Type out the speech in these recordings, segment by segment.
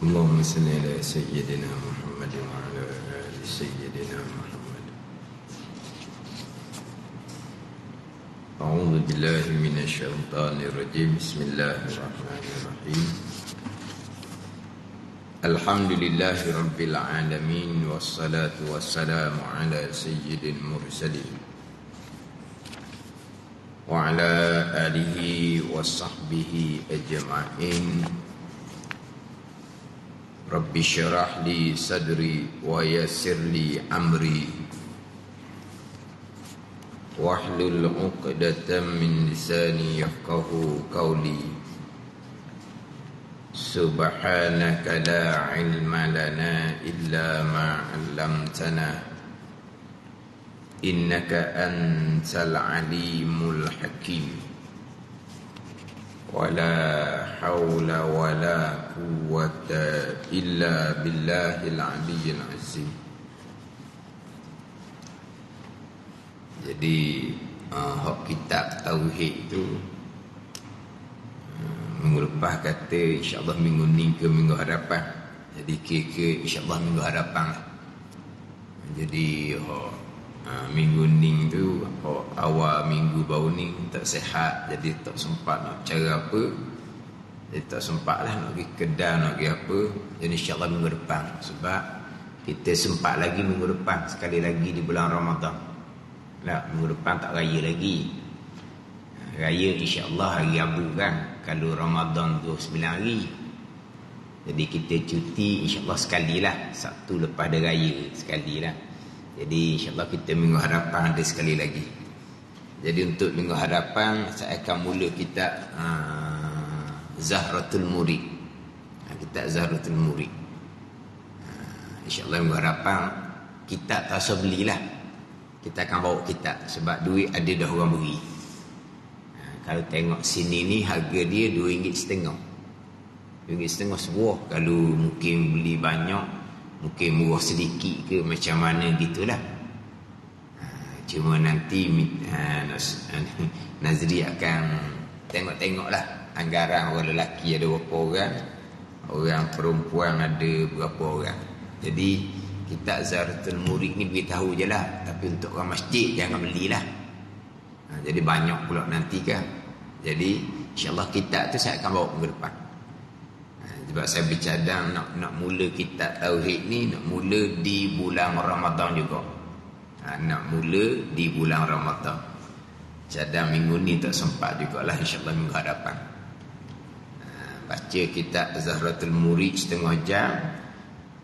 اللهم صل على سيدنا محمد وعلى آل سيدنا محمد. أعوذ بالله من الشيطان الرجيم. بسم الله الرحمن الرحيم. الحمد لله رب العالمين، والصلاة والسلام على سيد المرسلين وعلى آله وصحبه أجمعين. رب اشرح لي صدري ويسر لي أمري واحلل عقدة من لساني يفقه قولي. سبحانك لا علم لنا إلا ما علمتنا إنك أنت العليم الحكيم. ولا حول ولا قوة إلا بالله العلي العظيم. Jadi hak kitab tauhid tu minggu lepas kata insya-Allah minggu ni ke minggu hadapan. Jadi kira-kira insya-Allah minggu hadapan lah. Jadi minggu ni tu awal minggu baru ni tak sihat, jadi tak sempat nak cara apa. Jadi tak sempat lah nak pergi kedai, nak pergi apa. Jadi insya-Allah minggu depan, sebab kita sempat lagi minggu depan sekali lagi di bulan Ramadan. Lah, minggu depan tak raya lagi. Raya insya-Allah hari Rabu kan. Kalau Ramadan tu 9 hari. Jadi kita cuti insya-Allah sekali lah. Sabtu lepas ada raya sekali lah. Jadi insya-Allah kita minggu hadapan ada sekali lagi. Jadi untuk minggu hadapan saya akan mula kitab Zahratul Murid. Kitab Zahratul Murid. InsyaAllah minggu hadapan kitab tak usah belilah. Kita akan bawa kitab sebab duit ada dah orang beri. Kalau tengok sini ni harga dia RM2.5. RM2.5 sebuah. Kalau mungkin beli banyak, mungkin murah sedikit ke macam mana gitulah. Cuma nanti Nazri akan tengok-tengoklah anggaran orang lelaki ada berapa orang, orang perempuan ada berapa orang. Jadi kitab Zahratul Murid ni beritahu je lah. Tapi untuk orang masjid jangan belilah. Jadi banyak pula nanti kan. Jadi insyaAllah kitab tu saya akan bawa ke depan. Sebab saya bercadang nak mula kitab tauhid ni, nak mula di bulan Ramadan juga. Nak mula di bulan Ramadan. Cadang minggu ni tak sempat jugalah, insyaAllah minggu hadapan. Baca kitab Zahratul Murid setengah jam.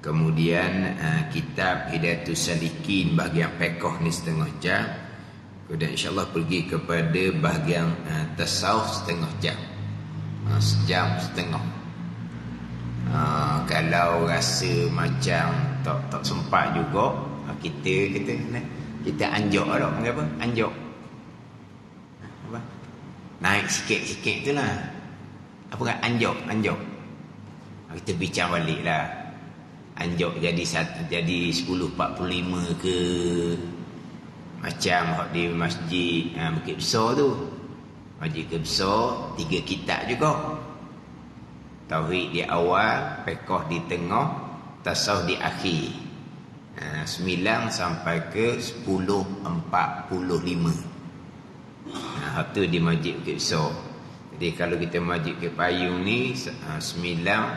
Kemudian kitab Hidayatus Salikin bahagian fiqh ni setengah jam. Kemudian insyaAllah pergi kepada bahagian tasawuf setengah jam. Sejam setengah. Kalau rasa macam tak sempat juga, kita anjak lah. Apa? Anjak. Apa? Naik sikit-sikit tu lah. Apa kan? Anjak. Kita bincang balik lah. Anjak jadi 10.45 ke. Macam di masjid Bukit Besar tu. Masjid Bukit Besar 3 kitab juga. Tauhid di awal, fiqh di tengah, tasawuf di akhir. 9 sampai ke 10.45. Hak tu di Masjid Bukit Besar. Jadi kalau kita Masjid Bukit Payung ni 9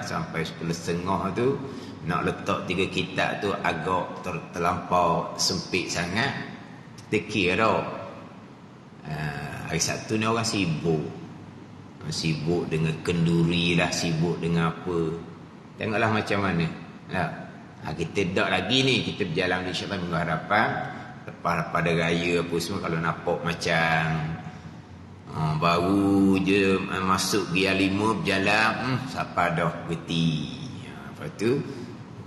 sampai 10.30 tu, nak letak 3 kitab tu agak terlampau sempit sangat. Kita kira hari Sabtu ni orang sibuk dengan kenduri lah, sibuk dengan apa. Tengoklah macam mana lah. Kita tak lagi ni, kita berjalan insyaAllah minggu hadapan. Lepas pada raya apa semua, kalau nampak macam baru je masuk gear 5 berjalan, siapa dah berhenti. Lepas tu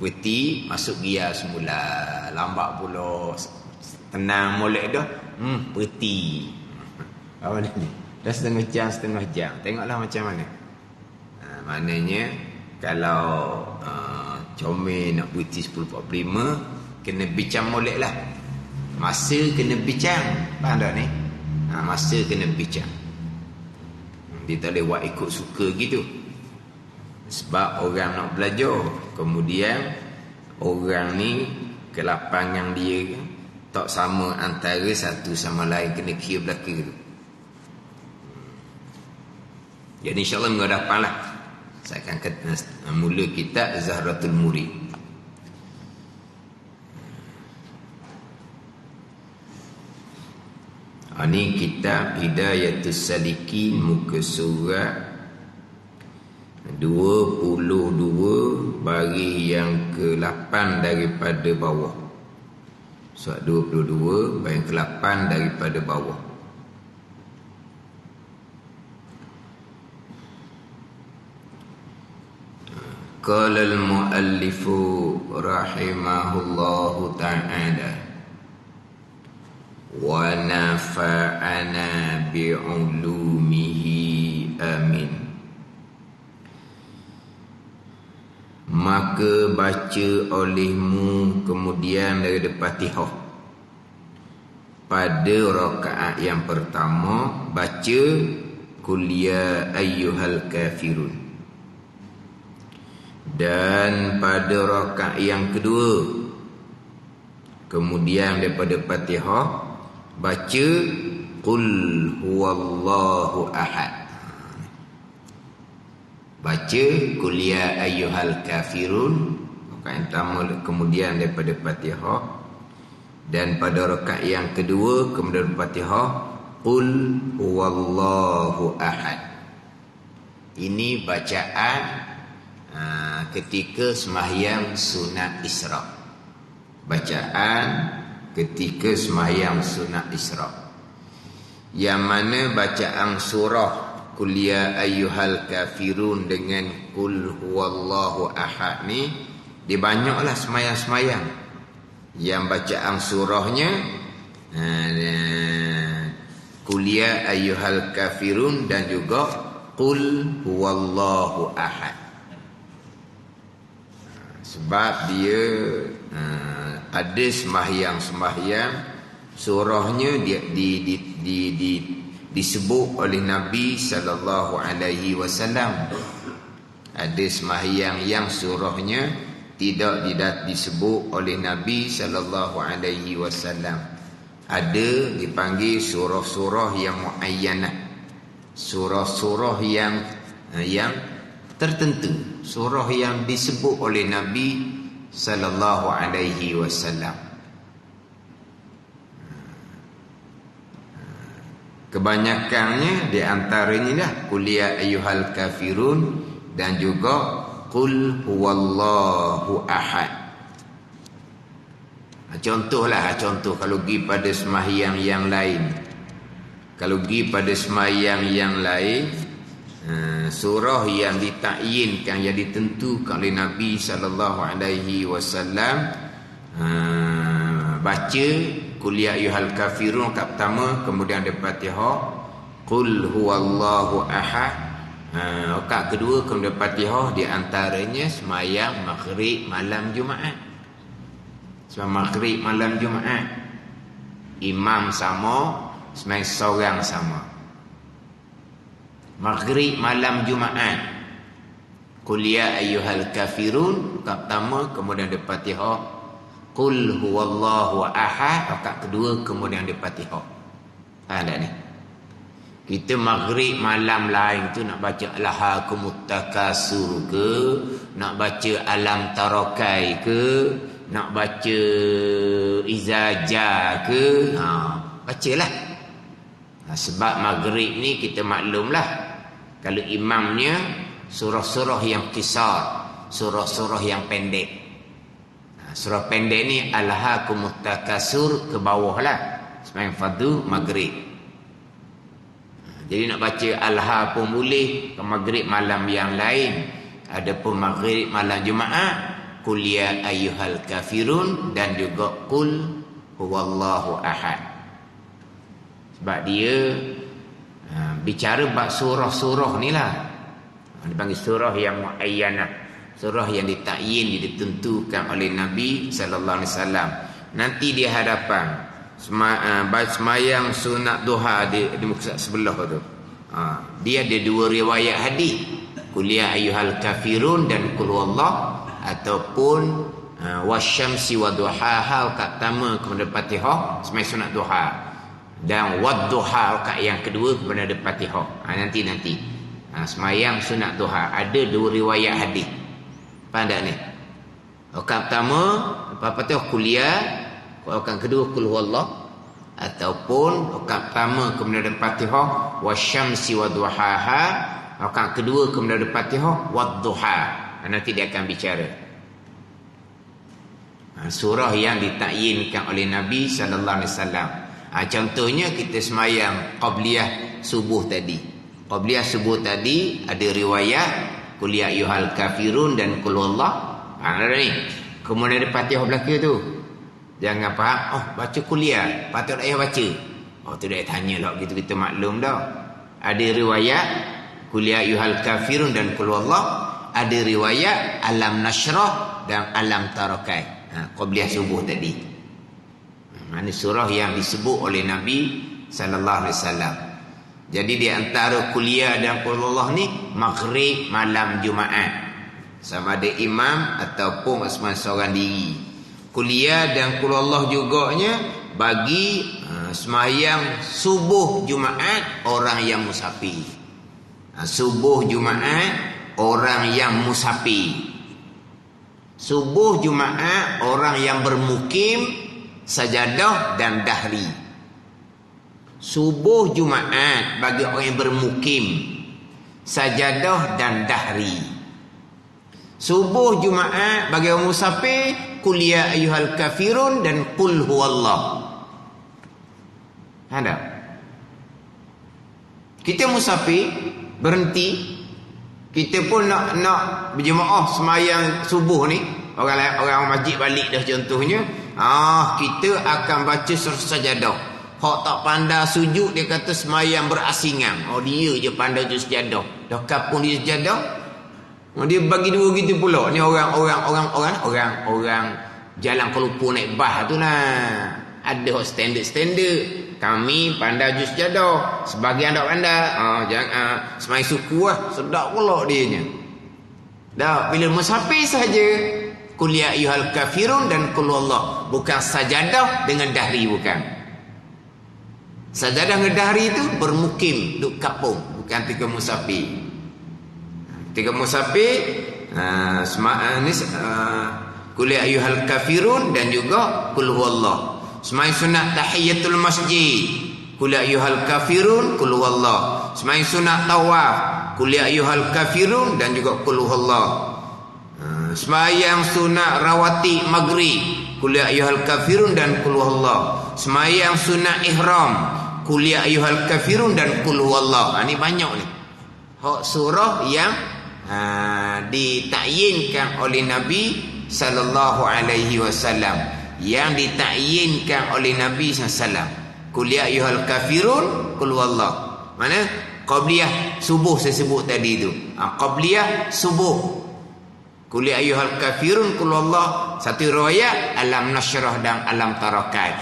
berhenti, masuk gear semula. Lambat pula, tenang molek dah, berhenti. Apa ni? Dah setengah jam. Tengoklah macam mana. Maknanya kalau comel nak berhenti 10.45, kena bincang molek lah. Masa kena bincang. Faham tak ni? Masa kena bincang. Dia tak boleh buat ikut suka gitu. Sebab orang nak belajar, kemudian orang ni kelapangan dia tak sama antara satu sama lain, kena kira belaka tu. Jadi insyaAllah minggu depan lah saya akan mula kitab Zahratul Murid. Ini kitab Hidayatus Salikin, muka surat 22 baris yang ke-8 daripada bawah. Surat 22 baris yang ke-8 daripada bawah. Qala al-muallifu rahimahullahu ta'ala wa nafa'ana bi'ulumihi amin. Maka baca olehmu kemudian dari Fatihah pada rakaat yang pertama, baca Qul ya ayyuhal kafirun, dan pada rakaat yang kedua kemudian daripada Fatihah baca Qul huwallahu ahad, baca Qul ya ayyuhal kafirun rakaat yang pertama kemudian daripada Fatihah, dan pada rakaat yang kedua kemudian Fatihah Qul huwallahu ahad. Ini bacaan ketika sembahyang sunat Isra. Bacaan ketika sembahyang sunat Isra, yang mana bacaan surah Qul ya ayyuhal kafirun dengan Qul huwallahu ahad ni dia banyaklah sembahyang-sembahyang yang bacaan surahnya Qul ya ayyuhal kafirun dan juga Qul huwallahu ahad. Sebab dia ada sembahyang surahnya disebut oleh Nabi sallallahu alaihi wasallam. Ada sembahyang yang surahnya tidak disebut oleh Nabi sallallahu alaihi wasallam. Ada dipanggil surah-surah yang muayyanah, surah-surah yang tertentu, surah yang disebut oleh Nabi sallallahu alaihi wasallam. Kebanyakannya di antaranya dah Qul ya ayyuhal kafirun dan juga Qul huwallahu ahad. Contoh kalau pergi pada sembahyang yang lain. Kalau pergi pada sembahyang yang lain, surah yang ditakyinkan, yang ditentukan oleh Nabi sallallahu alaihi wasallam, baca Qul ya ayyuhal kafirun rakaat pertama, kemudian ada Fatihah, Qul huwallahu ahad, rakaat kedua kemudian Fatihah. Di antaranya sembahyang maghrib malam Jumaat. Sembahyang maghrib malam Jumaat, imam sama, sembahyang seorang sama. Maghrib malam Jumaat, Qul ya ayyuhal kafirun rakaat pertama, kemudian ada Fatihah, Qul huwallahu ahad rakaat kedua, kemudian ada Fatihah. Ada ni. Kita maghrib malam lain tu nak baca alhaakumut takasur ke, nak baca alam tarakai ke, nak baca izaja ke, bacalah. Sebab maghrib ni kita maklumlah, kalau imamnya surah-surah yang kisar, surah-surah yang pendek. Surah pendek ni alhaakumut takasur ke bawah lah, sembahyang fardu maghrib. Jadi nak baca alha pun boleh ke maghrib malam yang lain. Adapun maghrib malam Jumaat, Qul ya ayyuhal kafirun dan juga Qul huwallahu ahad. Sebab dia bicara bab surah-surah ni lah. Dipanggil surah yang muayyanah, surah yang ditakyin, ditentukan oleh Nabi sallallahu alaihi wasallam. Nanti di hadapan sembahyang sunat duha di muka sebelah tu, dia ada dua riwayat hadis. Qul ya ayyuhal kafirun dan qul huwallah, ataupun wasyamsi waduhaha rakaat pertama kemudian Fatihah semai sunat duha, dan wadduha rakaat yang kedua kemudian Fatihah. Nanti semayang sunat duha ada dua riwayat hadis. Faham tak ni? Rakaat pertama Fatihah kuliah, rakaat kedua qul huwallah, ataupun rakaat pertama kemudian Fatihah wasyamsi waduhaha, rakaat kedua kemudian Fatihah wadduha. Nanti dia akan bicara surah yang ditakyinkan oleh Nabi sallallahu alaihi wasallam. Contohnya kita semayang qabliyah subuh tadi. Qabliyah subuh tadi ada riwayat qul ya ayyuhal kafirun dan qul huwallah. Ada ni. Kemudian ada Fatihah belakang tu. Jangan faham, baca kuliah, patut ayah baca. Tu dah tanya lah, gitu kita maklum dah. Ada riwayat qul ya ayyuhal kafirun dan qul huwallah, ada riwayat alam nashrah dan alam tarakai. Qabliyah subuh tadi. Mana surah yang disebut oleh Nabi sallallahu alaihi wasallam. Jadi di antara kuliah dan qul huwallah ni maghrib malam Jumaat, sama ada imam ataupun seorang diri. Kuliah dan qul huwallah juganya bagi sembahyang subuh Jumaat orang yang musafir. Subuh Jumaat orang yang musafir. Subuh Jumaat orang yang bermukim sajadah dan dahri. Subuh Jumaat bagi orang yang bermukim sajadah dan dahri. Subuh Jumaat bagi orang musafir qul ya ayyuhal kafirun dan qul huwallah. Ada. Kita musafir berhenti, kita pun nak berjemaah semayang subuh ni, orang masjid balik dah contohnya, kita akan baca surah sajadah. Hak tak pandai sujud dia kata semayang berasingan. Dia je pandai je sajadah. Dah kapung dia sajadah. Dia bagi dua gitu pula. Ni orang jalan ke Lumpur naik bah tu lah. Ada standard. Kami pandai jus jadah, sebagian tak pandai. Jangan semai suku lah, sedap pula dianya. Dah bila musafir saja qul ya ayyuhal kafirun dan qul huwallah, bukan sajadah dengan dahri, bukan. Sajadah dengan dahri itu bermukim, duk kapung, bukan tiga musafir. Tiga musafir qul ya ayyuhal kafirun dan juga qul huwallah. Semai sunat tahiyatul masjid qul ya ayyuhal kafirun qul huwallah. Semai sunat tawaf qul ya ayyuhal kafirun dan juga qul huwallah. Sembahyang sunat rawatib maghrib qul ya ayyuhal kafirun dan qul huwallah. Sembahyang sunat ihram qul ya ayyuhal kafirun dan qul huwallah. Ni banyak ni hak surah yang ditakyinkan oleh Nabi sallallahu alaihi wasallam, yang ditakyinkan oleh Nabi SAW. Qul ya ayyuhal kafirun qul huwallah. Mana? Qabliyah subuh saya sebut tadi tu. Qabliyah subuh qul ya ayyuhal kafirun qul huwallah. Satu riwayat alam nashrah dan alam tarakat.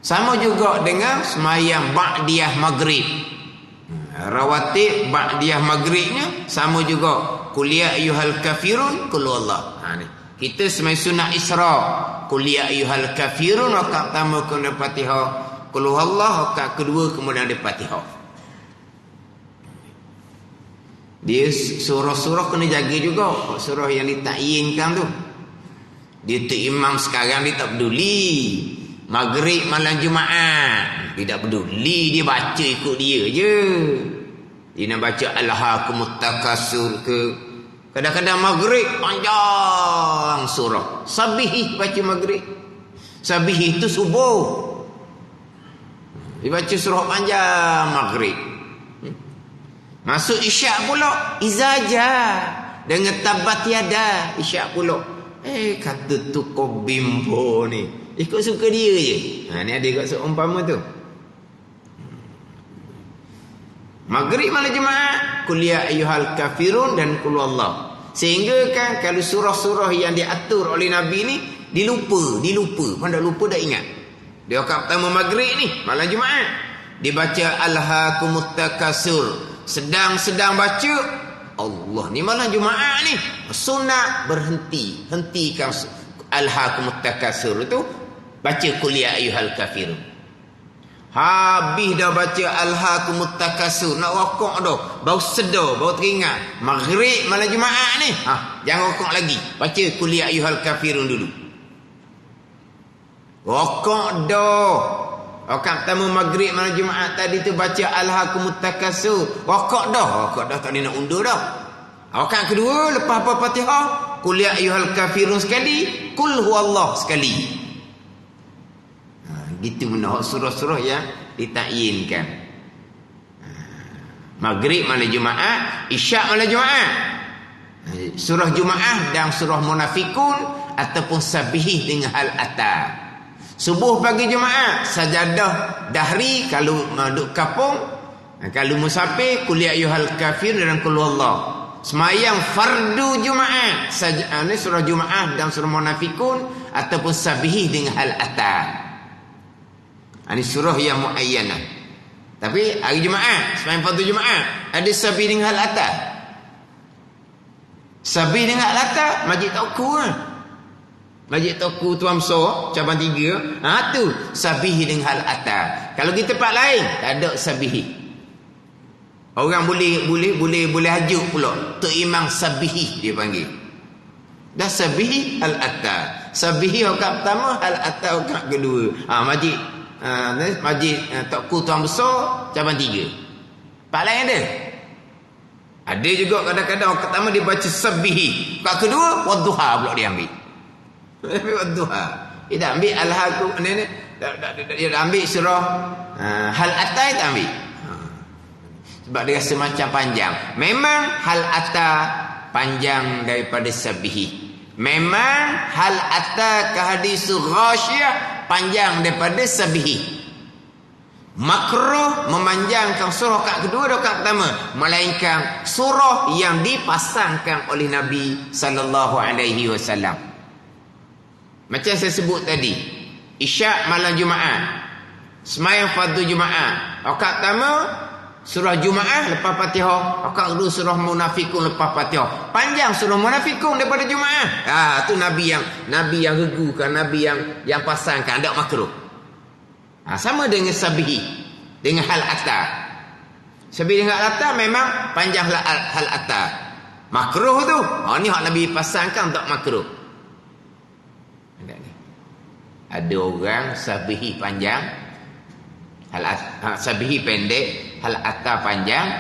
Sama juga dengan semayang ba'diyah maghrib. Rawatib ba'diyah maghribnya sama juga qul ya ayyuhal kafirun qul huwallah. Ni kita semai sunat Isra qul ya ayyuhal kafirun, rakaat pertama kemudian Fatihah, qul huwallah rakaat kedua kemudian ada Fatihah. Dia surah-surah kena jaga juga, surah yang ditakyinkan tu. Dia tu imam sekarang dia tak peduli maghrib malam Jumaat, dia tak peduli, dia baca ikut dia je. Dia nak baca alhaakumut takasur ke, kadang-kadang maghrib panjang surah. Sabih baca maghrib. Sabih itu subuh. Dia baca surah panjang maghrib. Masuk isyak pula izaja dengan tabat tiada isyak pula. Kata tu kau bimbo ni, ikut suka dia je. Ni ada kat seumpama tu. Maghrib malam Jumaat qul ya ayyuhal kafirun dan qul huwallah. Sehingga kan kalau surah-surah yang diatur oleh Nabi ni dilupa, pandai lupa dah ingat. Dia rakaat pertama maghrib ni malam Jumaat dibaca alhaakumut takasur, sedang baca Allah ni malam Jumaat ni sunat berhenti. Hentikan alhaakumut takasur itu baca qul ya ayyuhal kafirun. Habis dah baca alhaakumut takasur, nak rokok dah, bau sedar, bau teringat maghrib malam Jumaat ni. Jangan rokok lagi, baca qul ya ayyuhal kafirun dulu. Rokok dah. Rakaat pertama maghrib malam Jumaat tadi tu baca alhaakumut takasur. Rokok dah tak boleh nak undur dah. Rakaat kedua lepas apa Fatihah, qul ya ayyuhal kafirun sekali, qul huwallah sekali. Gitu benda surah-surah yang ditakyinkan. Maghrib malam Jumaat, Isyak malam Jumaat. Surah Jumaat dan surah Munafikun ataupun Sabihih dengan hal atar. Subuh pagi Jumaat, sajadah dahri kalau duduk kapung, kalau musafir qul ya ayyuhal kafirun dan qul huwallah. Semayang fardu Jumaat, ini surah Jumaat dan surah Munafikun ataupun Sabihih dengan hal atar. Ini surah yang muayyanah. Tapi hari Jumaat, semayang fardu Jumaat, ada Sabihih dengan hal atar. Sabihih dengan hal atar, Masjid Tauku lah. Masjid Tauku Tuan Besar cabang 3, tu Sabihih dengan hal atar. Kalau di tempat lain tak ada Sabihih. Orang boleh hajuk pula. Tok Imam Sabihih dia panggil. Dah Sabihih hal atar. Sabihih rakaat pertama, hal atar rakaat kedua. Masjid Tauku Tuan Besar cabang 3. Tempat lain ada. Ada juga kadang-kadang rakaat pertama dia baca Sabihih. Rakaat kedua wadduha pula dia ambil. Wadduha. Dia dah ambil alhaakum ni. Dia dah ambil surah hal atar tak ambil. Sebab dia rasa macam panjang. Memang hal atar panjang daripada Sabihih. Memang hal atar ke hadis Ghasyiyah panjang daripada Sabihih. Makruh memanjangkan surah rakaat kedua dan rakaat pertama, melainkan surah yang dipasangkan oleh Nabi sallallahu alaihi wasallam. Macam saya sebut tadi, Isyak malam Jumaat, semayang fardu Jumaat, rakaat pertama surah Jumaat lepas Fatihah, rakaat kedua surah Munafikun lepas Fatihah. Panjang surah Munafikun daripada Jumaat. Tu Nabi yang regukan, Nabi yang pasangkan, tak makruh. Sama dengan Sabihih dengan hal atar. Sabihih dengan hal atar memang panjang hal atar. Makruh tu. Ni hak Nabi pasangkan tak makruh. Ada orang Sabihih panjang, Sabihih pendek, hal atar panjang.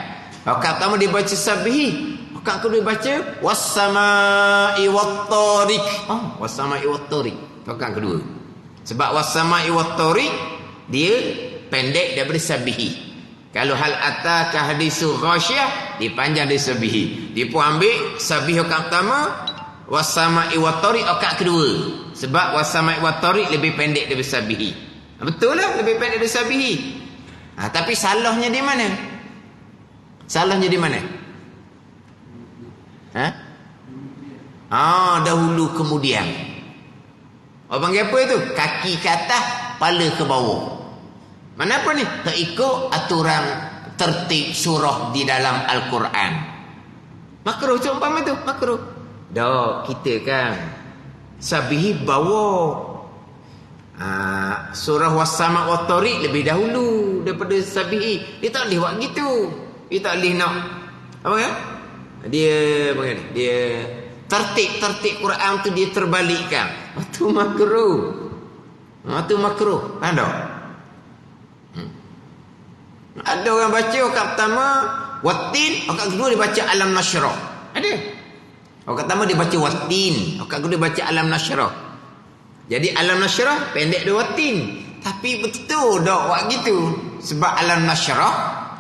Rakaat pertama dia baca Sabihih, rakaat kedua dia baca was-sama'i wat-tariq. Was-sama'i wat-tariq rakaat kedua. Sebab was-sama'i wat-tariq dia pendek daripada Sabihih. Kalau hal atar ke hadisul Ghasyiyah dia panjang dari Sabihih. Dia pun ambil Sabihih rakaat pertama, was-sama'i wat-tariq rakaat kedua. Sebab was-sama'i wat-tariq lebih pendek daripada Sabihih. Betul lah, lebih pendek dari Sabihih. Tapi salahnya di mana? Salahnya di mana? Dahulu kemudian. Orang panggil apa itu? Kaki ke atas, kepala ke bawah. Mana apa ni? Tak ikut aturan tertib surah di dalam Al-Quran. Makruh tu umpama tu, makruh. Dah kita kan Sabihih bawah. Surah was-sama' wat-tariq lebih dahulu daripada Sabihih. Dia tak boleh buat gitu. Dia tak boleh nak apa ya? Dia tertib Quran tu dia terbalikkan. Itu makruh. Itu makruh. Ada. Ada orang baca rakaat pertama wattin, rakaat kedua dia baca alam nasyrah. Ada. Rakaat pertama dia baca wattin, rakaat kedua dia baca alam nasyrah. Jadi alam nasyrah pendek dia wattin. Tapi betul tak buat gitu. Sebab alam nasyrah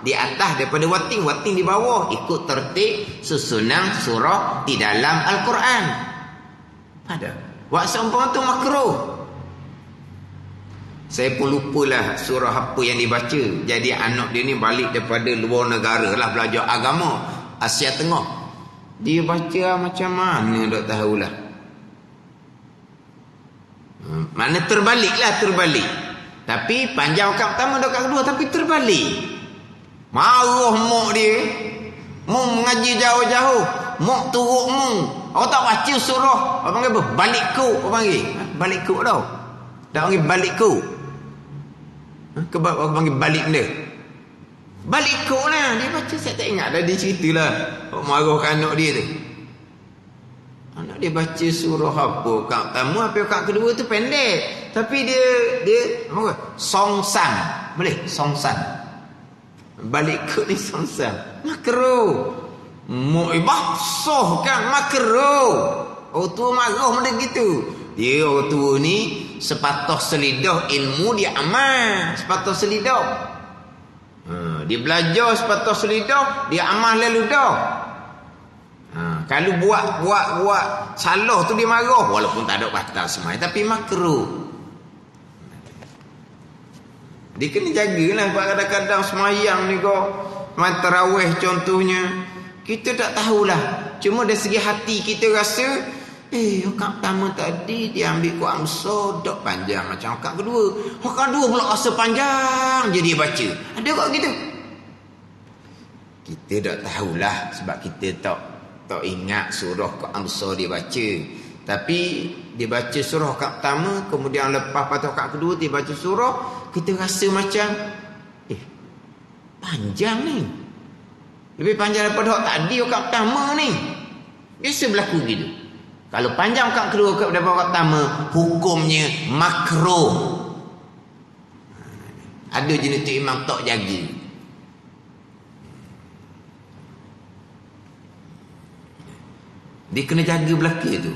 di atas daripada wattin, wattin di bawah. Ikut tertib susunan surah di dalam Al-Quran. Ada. Buat seumpama tu makruh. Saya pun lupalah surah apa yang dibaca. Jadi anak dia ni balik daripada luar negara lah, belajar agama Asia Tengah. Dia baca macam mana tak tahulah. Mana terbalik. Tapi panjang rakaat pertama rakaat kedua, tapi terbalik. Marah mak dia. Mung mengaji jauh-jauh, muk turuk mung. Orang tak baca surah, orang panggil apa? Balikku, orang panggil. Balikku tau. Tak panggil balikku. Kebab orang panggil balik benda. Balikku lah. Dia baca, saya tak ingat dah dia ceritalah. Orang marah anak dia tu. Anak dia baca surah apa? Kat pertama, apa kat kedua tu pendek. Tapi dia apa? Songsan. Boleh? Songsan. Balikku ni songsan. Makruh. Bahsoh kan makruh. Orang tua marah benda gitu. Dia orang tua ni sepatah selidah ilmu dia amal. Sepatah selidah. Dia belajar sepatah selidah, dia amal lalu dah. Kalau buat salah tu dia marah walaupun tak ada batal semai tapi makruh. Dia kena jagalah sebab kadang-kadang semayang ni kau main tarawih contohnya. Kita tak tahulah. Cuma dari segi hati kita rasa akak pertama tadi dia ambil Quran besar tak panjang macam akak kedua. Akak kedua pula rasa panjang je dia baca. Ada kok gitu. Kita tak tahulah sebab kita tak ingat surah Quran besar dia baca. Tapi dia baca surah akak pertama, kemudian lepas patut akak kedua dia baca surah, kita rasa macam panjang ni. Lebih panjang daripada tadi akak pertama ni. Biasa berlaku gitu. Kalau panjang akak kedua daripada akak pertama, hukumnya makruh. Ada jenis tu imam tak jaga. Dia kena jaga belaka tu.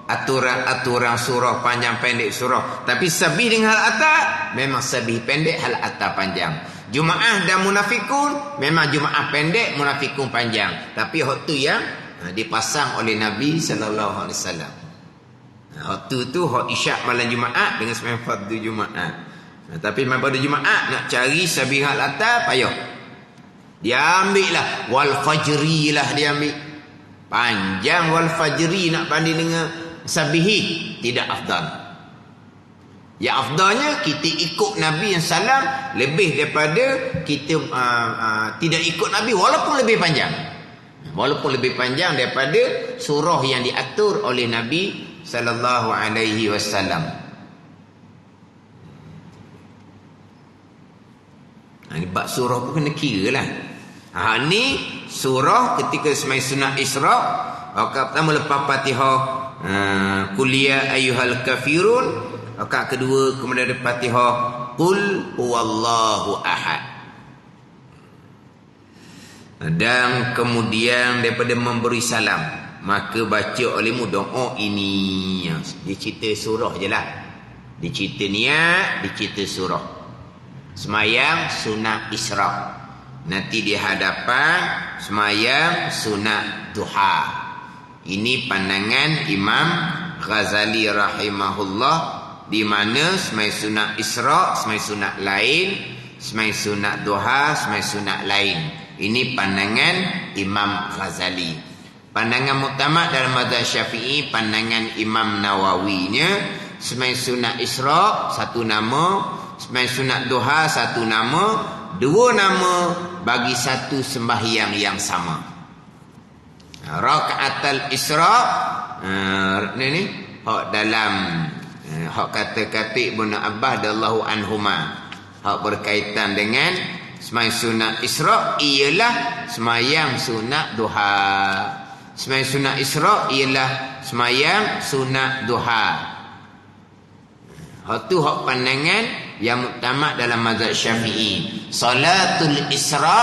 Aturan surah panjang pendek surah. Tapi sabih dengan hal atas memang sabih pendek, hal atas panjang. Jumaah dan munafikun memang Jumaah pendek, munafikun panjang. Tapi waktu yang dipasang oleh Nabi sallallahu alaihi wasallam. Waktu tu hak isyak malam Jumaat dengan sembahyang fardu Jumaat. Tapi pada Jumaat nak cari sabih hal atas payah. Dia ambil lah wal fajri lah dia ambil. Panjang wal fajri nak banding dengan sabihi tidak afdal. Yang afdalnya kita ikut Nabi yang salam lebih daripada kita tidak ikut Nabi walaupun lebih panjang. Walaupun lebih panjang daripada surah yang diatur oleh Nabi sallallahu alaihi wasallam. Ini bab surah pun kena kira lah. Ni surah ketika semai sunat Isra, rakaat pertama lepas Fatihah qul ya ayyuhal kafirun, rakaat kedua kemudian ada Fatihah qul huwallahu ahad. Dan kemudian daripada memberi salam maka baca olehmu doa ini. Dia cerita surah je lah. Dia cerita niat, dia cerita surah. Semayang sunat Isra, nanti di hadapan semayang sunat duha. Ini pandangan Imam Ghazali rahimahullah, di mana semai sunat Isra, semai sunat lain, semai sunat duha, semai sunat lain. Ini pandangan Imam Ghazali. Pandangan muktamad dalam mazhab Syafi'i, pandangan Imam Nawawinya, semai sunat Isra satu nama, semai sunat duha satu nama, dua nama bagi satu sembahyang yang sama. Rakaatul Isra ni hak dalam hak kata-kata Ibnu Abbas radhiyallahu anhuma, hak berkaitan dengan sembahyang sunat Isra ialah sembahyang sunat duha. Sembahyang sunat Isra ialah sembahyang sunat duha. Hak tu hak pandangan yang muktamad dalam mazhab Syafi'i. Salatul Isra,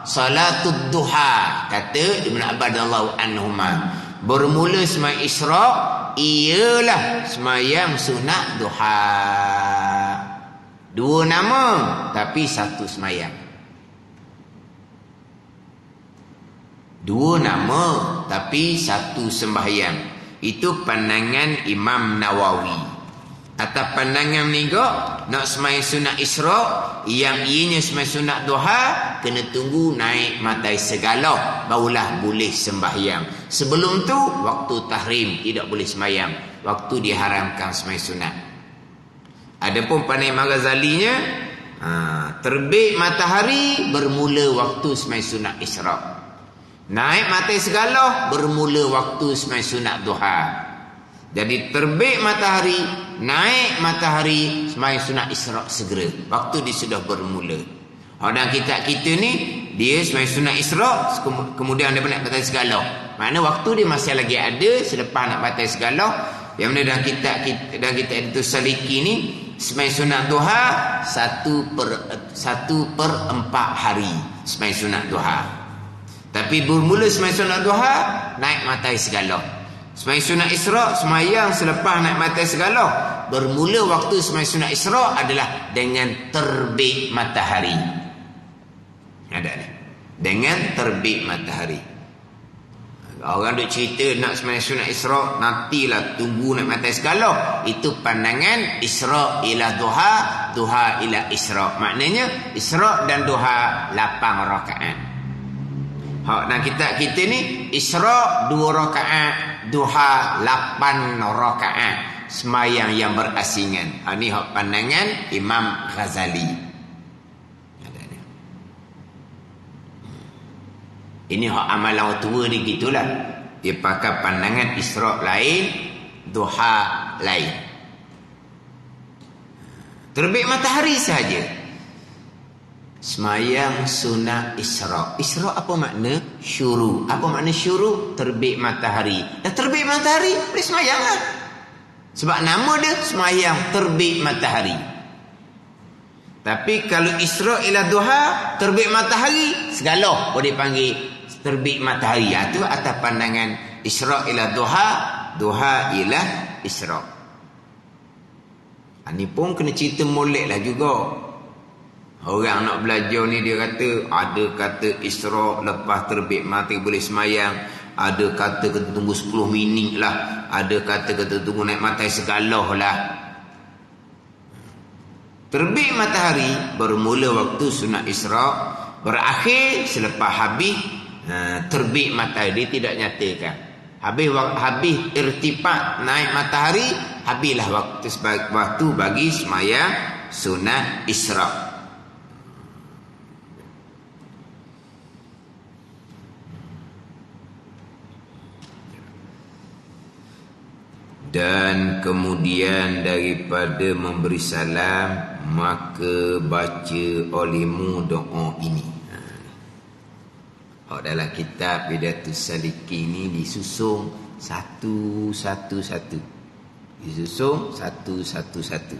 salatul duha, kata Ibnu Abbas radhiyallahu anhuma. Bermula sembahyang Isra ialah sembahyang sunat duha. Dua nama tapi satu sembahyang. Dua nama tapi satu sembahyang. Itu pandangan Imam Nawawi. Atas pandangan ni nak sembahyang sunat Isra yang ianya sembahyang sunat duha, kena tunggu naik matai segala barulah boleh sembahyang. Sebelum tu waktu tahrim tidak boleh sembahyang, waktu diharamkan sembahyang sunat. Adapun pandangan Imam Ghazalinya, terbit matahari bermula waktu sembahyang sunat Isra. Naik matahari segala bermula waktu sembahyang sunat duha. Jadi terbit matahari, naik matahari, sembahyang sunat Isra' segera. Waktu dia sudah bermula. Dan kitab kita ni, dia sembahyang sunat Isra', kemudian dia nak matahari segala. Makna waktu dia masih lagi ada selepas nak matahari segala. Yang mana dalam kitab itu Saliki ni, sembahyang sunat duha 1/4 hari sembahyang sunat duha. Tapi bermula sembahyang sunat duha naik matahari segala. Sembahyang sunat Isra' sembahyang selepas naik matahari segala. Bermula waktu sembahyang sunat Isra' adalah dengan terbit matahari. Ada ni. Dengan terbit matahari. Orang duk cerita nak sembahyang sunat Isra', nantilah tunggu naik matahari segala. Itu pandangan Isra' ila duha, duha ila Isra'. Maknanya Isra' dan duha 8 rakaat. Dan kita ni Isra' 2 rakaat, duha 8 rakaat. Sembahyang yang berasingan. Ini pandangan Imam Ghazali. Ini amalan tua ni gitulah. Dia pakai pandangan Isra' lain, duha lain. Terbit matahari saja sembahyang sunat Isra'. Isra' apa makna? Syuru. Apa makna syuru? Terbit matahari. Dan terbit matahari boleh sembahyang lah. Sebab nama dia sembahyang terbit matahari. Tapi kalau Isra' ila duha, terbit matahari segala boleh panggil terbit matahari. Itu atas pandangan Isra' ila duha, duha ila Isra'. Ini pun kena cerita molek lah juga. Orang nak belajar ni dia kata ada kata Isra' lepas terbit matahari boleh semayang, ada kata kena tunggu 10 minit lah, ada kata kena tunggu naik matahari segala lah. Terbit matahari bermula waktu sunat Isra', berakhir selepas habis terbit matahari. Dia tidak nyatakan habis irtifat naik matahari, habislah waktu bagi semayang sunat Isra'. Dan kemudian daripada memberi salam, maka baca olehmu doa ini. Dalam kitab Bidatus Saliki ini disusun satu-satu. Disusun satu-satu.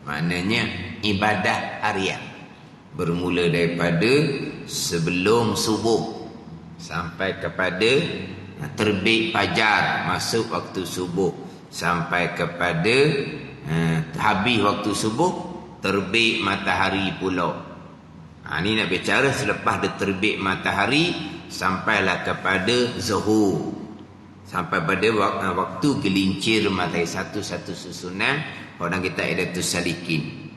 Maknanya ibadah harian. Bermula daripada sebelum subuh sampai kepada terbit fajar, masuk waktu subuh, sampai kepada habis waktu subuh, terbit matahari pula. Ini nak bicara selepas dia terbit matahari sampailah kepada zuhur, sampai pada waktu gelincir matahari. Satu-satu susunan orang kita Idatus Salikin.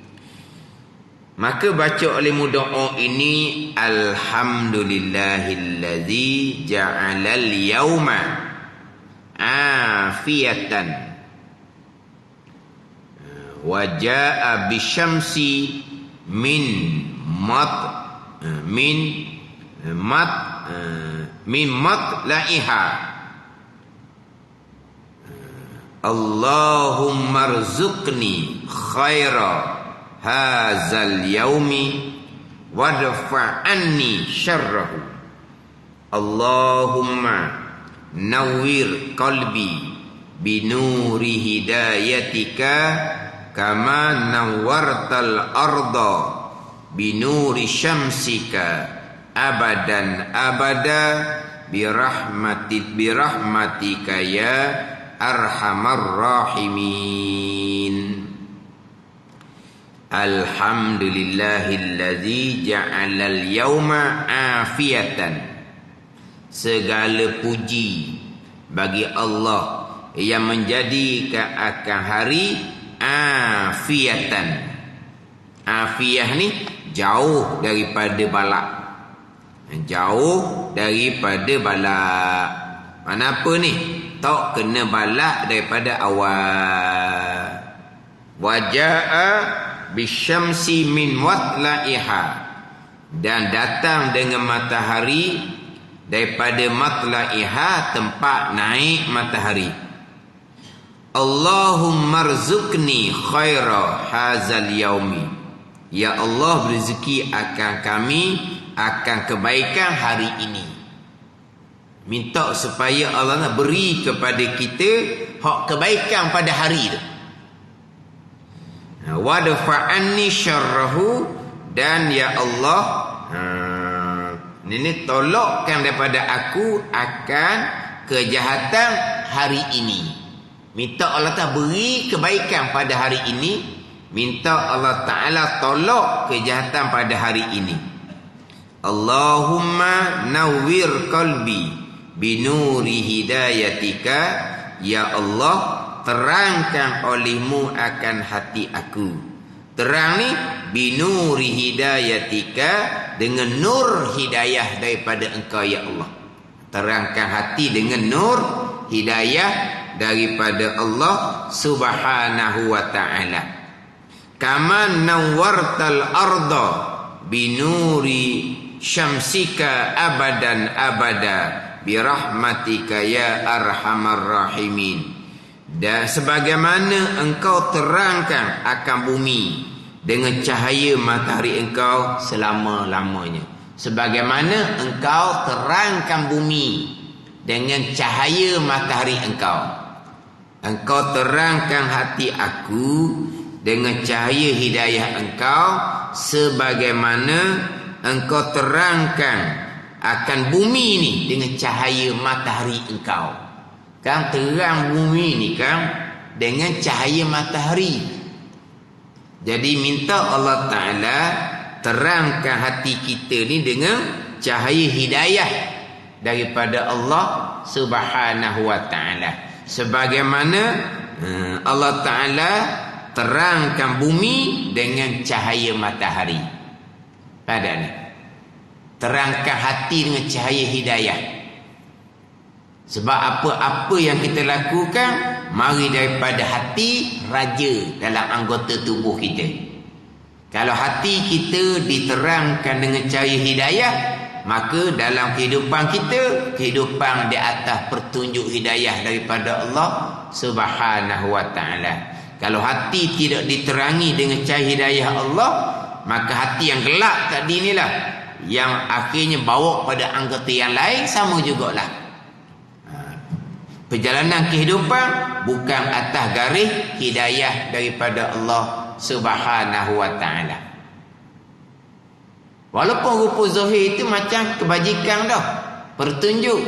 Maka baca oleh doa ini, alhamdulillahillazi ja'alal yauma afiyatan wa ja'a bisyamsi min matlaiha. Allahumma rzuqni khaira hazal yaumi wadfa' anni syarrahu. Allahumma nawwir qalbi binuri hidayatika kama nawwartal arda binuri syamsika abadan abada birahmatika ya arhamar rahimin. Alhamdulillahillazi ja'alal yauma afiyatan. Segala puji bagi Allah yang menjadikan akan hari afiyatan. Afiyah ni jauh daripada balak. Jauh daripada balak. Mana apa ni? Tak kena balak daripada awal. Waja'a bisyamsi min watlaiha. dan datang dengan matahari daripada matla'iha, tempat naik matahari. Allahumma rzuqni khaira hazal yaumi. Ya Allah, rezeki akan kami akan kebaikan hari ini. Minta supaya Allah nak beri kepada kita hak kebaikan pada hari itu. Wadfa'anni syarrahu, dan ya Allah, ini tolakkan daripada aku akan kejahatan hari ini. Minta Allah Ta'ala beri kebaikan pada hari ini. Minta Allah Ta'ala tolak kejahatan pada hari ini. Allahumma nawwir qalbi binuri hidayatika. Ya Allah, terangkan olehmu akan hati aku. Terang ni binuri hidayatika, dengan nur hidayah daripada engkau ya Allah. Terangkan hati dengan nur hidayah daripada Allah subhanahu wa ta'ala. Kama nawwartal arda binuri syamsika abadan abada birahmatika ya arhamar rahimin. Dan sebagaimana engkau terangkan akan bumi dengan cahaya matahari engkau selama-lamanya. Sebagaimana engkau terangkan bumi dengan cahaya matahari engkau. Engkau terangkan hati aku dengan cahaya hidayah engkau, sebagaimana engkau terangkan akan bumi ni dengan cahaya matahari engkau. Kan terang bumi ni kan dengan cahaya matahari. Jadi minta Allah Ta'ala terangkan hati kita ni dengan cahaya hidayah daripada Allah Subhanahu wa Ta'ala. Sebagaimana Allah Ta'ala terangkan bumi dengan cahaya matahari. Pada ni terangkan hati dengan cahaya hidayah. Sebab apa-apa yang kita lakukan mari daripada hati raja dalam anggota tubuh kita. Kalau hati kita diterangkan dengan cahaya hidayah, maka dalam kehidupan kita, kehidupan di atas petunjuk hidayah daripada Allah Subhanahu wa Ta'ala. Kalau hati tidak diterangi dengan cahaya hidayah Allah, maka hati yang gelap tadi inilah yang akhirnya bawa pada anggota yang lain, sama jugalah. Perjalanan kehidupan bukan atas garis hidayah daripada Allah Subhanahu wa Ta'ala. Walaupun rupa zahir itu macam kebajikan dah, petunjuk,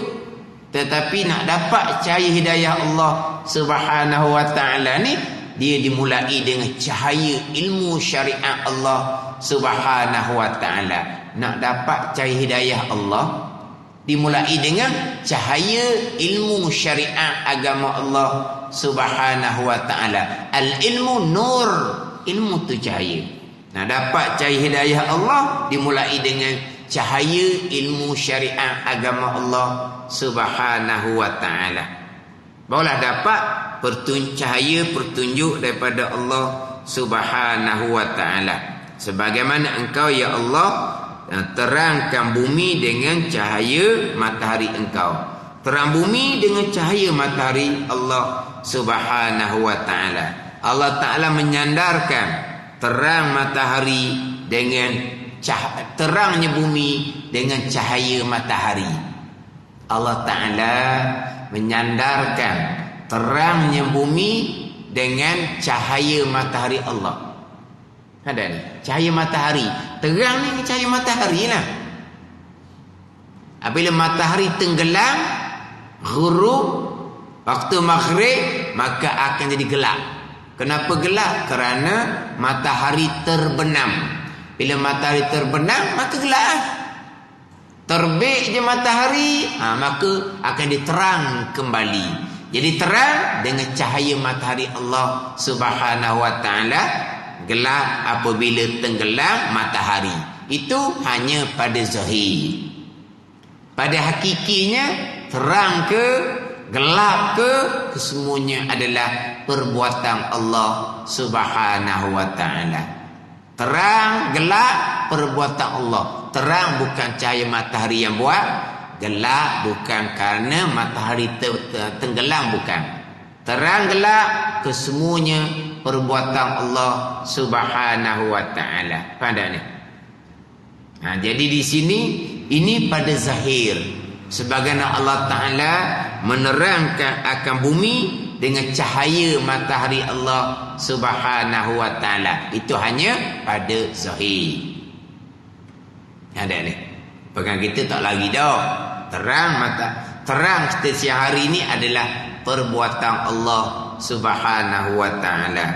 tetapi nak dapat cahaya hidayah Allah Subhanahu wa Ta'ala ni, dia dimulai dengan cahaya ilmu syariat Allah Subhanahu wa Ta'ala. Nak dapat cahaya hidayah Allah dimulai dengan cahaya ilmu syariat agama Allah Subhanahu wa Ta'ala. Al-ilmu nur, ilmu tu cahaya. Nah, dapat cahaya hidayah Allah dimulai dengan cahaya ilmu syariat agama Allah Subhanahu wa Ta'ala. Barulah dapat cahaya petunjuk daripada Allah Subhanahu wa Ta'ala. Sebagaimana engkau ya Allah terangkan bumi dengan cahaya matahari engkau. Terang bumi dengan cahaya matahari Allah Subhanahu wa Ta'ala. Allah Ta'ala menyandarkan terang matahari dengan terangnya bumi dengan cahaya matahari. Allah Ta'ala menyandarkan terangnya bumi dengan cahaya matahari Allah. Ada ni cahaya matahari, terang ni cahaya matahari lah. Apabila matahari tenggelam, ghurub, waktu maghrib, maka akan jadi gelap. Kenapa gelap? Kerana matahari terbenam. Bila matahari terbenam, maka gelap. Terbit je matahari, maka akan diterang kembali. Jadi terang dengan cahaya matahari Allah Subhanahu wa Ta'ala. Gelap apabila tenggelam matahari. Itu hanya pada zahir. Pada hakikinya, terang ke gelap ke, kesemuanya adalah perbuatan Allah Subhanahu wa Ta'ala. Terang gelap perbuatan Allah. terang bukan cahaya matahari yang buat, gelap bukan kerana matahari tenggelam, bukan. Terang gelap kesemuanya perbuatan Allah Subhanahu wa taala. Pada ni. Jadi di sini ini pada zahir, sebagaimana Allah Taala menerangkan akan bumi dengan cahaya matahari Allah Subhanahu wa taala. Itu hanya pada zahir. Ada ni. Pegang kita tak lagi dah. Terang kita siang hari ini adalah perbuatan Allah Subhanahu wa taala.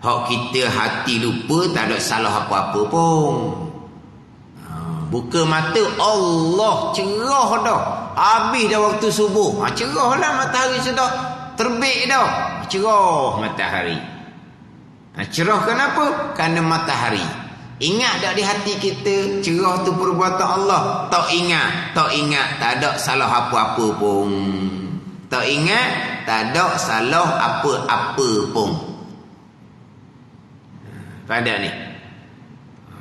Hak kita hati lupa, tak ada salah apa-apa pun. Buka mata, Allah cerah dah. Habis dah waktu subuh. Cerah lah matahari sudah terbit dah. Cerah matahari. Cerah kenapa? Kerana matahari. Ingat tak di hati kita cerah tu perbuatan Allah? Tak ingat, tak ada salah apa-apa pun. Tak ingat, tak ada salah apa-apa pun. Pada ni.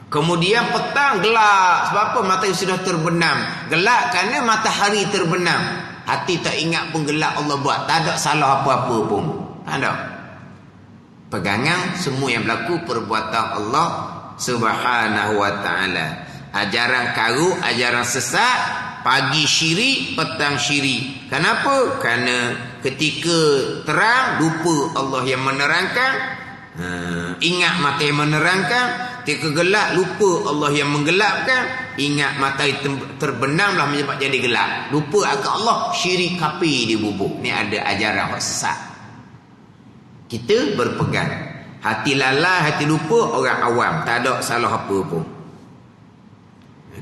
Kemudian petang gelap. Sebab apa? Matahari sudah terbenam. Gelap kerana matahari terbenam. Hati tak ingat pun gelap Allah buat. Tak ada salah apa-apa pun. Tak ada. Pegangan semua yang berlaku perbuatan Allah Subhanahu wa ta'ala. Ajaran karu, ajaran sesat. Pagi syirik, petang syirik. Kenapa? Kerana ketika terang, lupa Allah yang menerangkan. Ingat matahari menerangkan. Ketika gelap, lupa Allah yang menggelapkan. Ingat matahari terbenamlah menyebab jadi gelap. Lupa akan Allah, syirik kafir dibubuk. Ni ada ajaran sesat. Kita berpegang. Hati lalai, hati lupa, orang awam. Tak ada salah apa pun.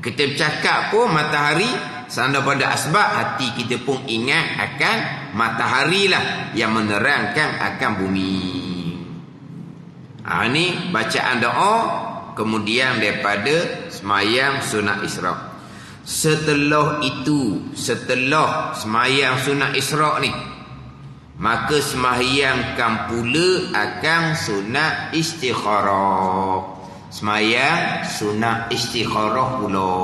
Kita bercakap pun matahari, sanda pada asbab, hati kita pun ingat akan matahari lah yang menerangkan akan bumi. Ini bacaan doa. Kemudian daripada semayang sunat Isra'. Setelah itu, setelah semayang sunat Isra' ni, maka semayangkan pula akan sunat istikharah. Semayang sunat istikharah pula.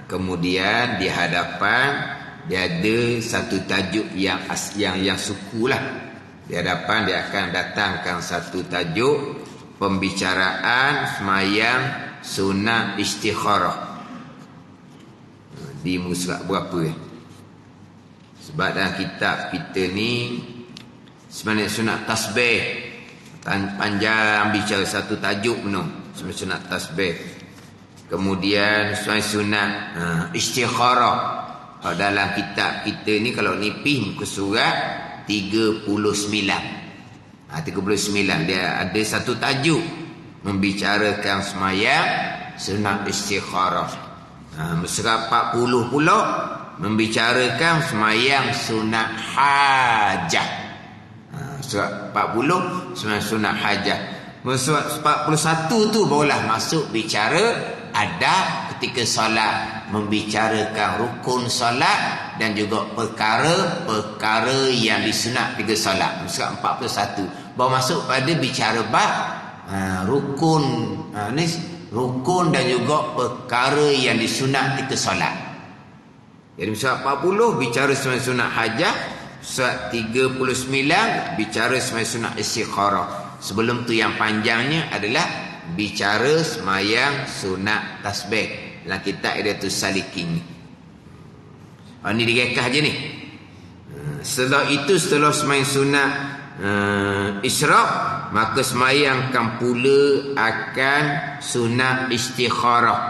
Kemudian di hadapan dia ada satu tajuk yang sukulah. Di hadapan dia akan datangkan satu tajuk pembicaraan semayang sunat istikharah. Di muka berapa Sebab dalam kitab kita ni sebenarnya sunat tasbih panjang, bicara satu tajuk penuh. Sunat tasbih. Kemudian sunat istikharah. Kalau dalam kitab kita ni, kalau nipis muka surat 39. 39 dia ada satu tajuk membicarakan semayang sunat istikharah. Surat 40 pula membicarakan semayang sunat hajah. Surat 40 semayang sunat hajah. Surat 41 tu barulah masuk bicara adab ketika solat, membicarakan rukun solat dan juga perkara-perkara yang disunat ketika solat. Surat 41 baru masuk pada bicara bab rukun, ni rukun dan juga perkara yang disunat ketika solat. Jadi surat 40 bicara semayang sunat hajah, surat 39 bicara semayang sunat istikharah. Sebelum tu yang panjangnya adalah bicara semayang sunat tasbih. Dalam kitab Idatus Salikin ni. Ini direkah je ni. Setelah itu, setelah semayang sunat Isra', maka semayangkan pula akan sunat istikharah.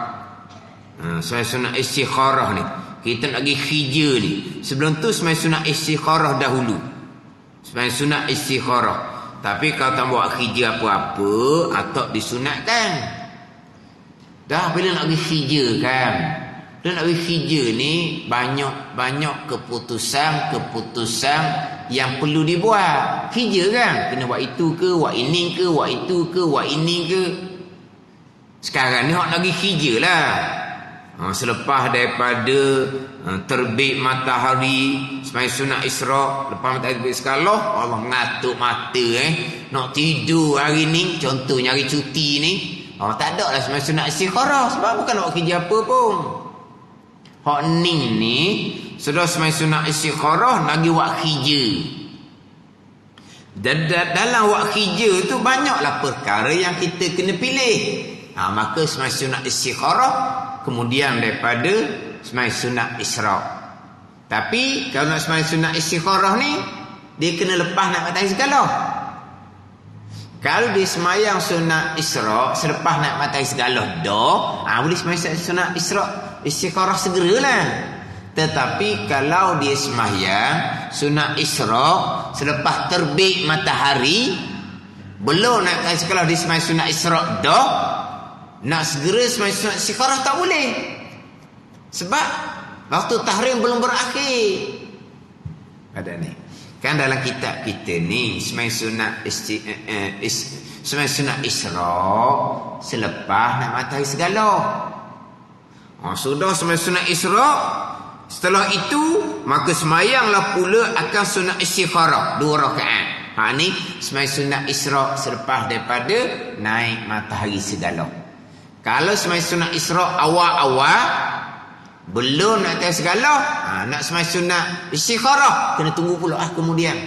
Semayang sunat istikharah ni, kita nak pergi khija ni. Sebelum tu semayang sunat istikharah dahulu. Semayang sunat istikharah. Tapi kalau tak buat khija apa-apa, atau disunatkan. Dah bila nak pergi khija kan. Bila nak pergi khija ni, banyak keputusan yang perlu dibuat. Khija kan, kena buat itu ke, buat ini ke, buat itu ke, buat ini ke. Sekarang ni nak pergi khija lah. Selepas daripada terbit matahari semayang sunat Isra', lepas matahari terbit sekalah, Allah mengatuk mata nak tidur hari ni, contohnya hari cuti ni, tak ada lah sembahyang sunat istikharah sebab bukan nak buat kerja apa pun. Hak ni sudah sembahyang sunat istikharah lagi buat kerja. Dan dalam buat kerja tu banyaklah perkara yang kita kena pilih. Maka sembahyang sunat istikharah kemudian daripada sembahyang sunat isyraq. Tapi kalau nak sembahyang sunat istikharah ni dia kena lepas nak matahari segala. Kalau dia sembahyang sunat isyraq selepas nak matahari segala dah, boleh sembahyang sunat istikharah segeralah. Tetapi kalau dia sembahyang sunat isyraq selepas terbit matahari, belum nak matahari segala dia sembahyang sunat isyraq dah, nak segera sembahyang sunat istikharah tak boleh. Sebab waktu tahrim belum berakhir. Ada ni. Kan dalam kitab kita ni sembahyang sunat isyraq selepas nak matahari segala. Sudah sembahyang sunat isyraq, setelah itu maka sembahyanglah pula akan sunat istikharah 2 rakaat. Ni sembahyang sunat isyraq selepas daripada naik matahari segala. Kalau sembahyang sunat isyraq awal-awal belum nak tahu segala, nak sembahyang sunat istikharah kena tunggu pula kemudian.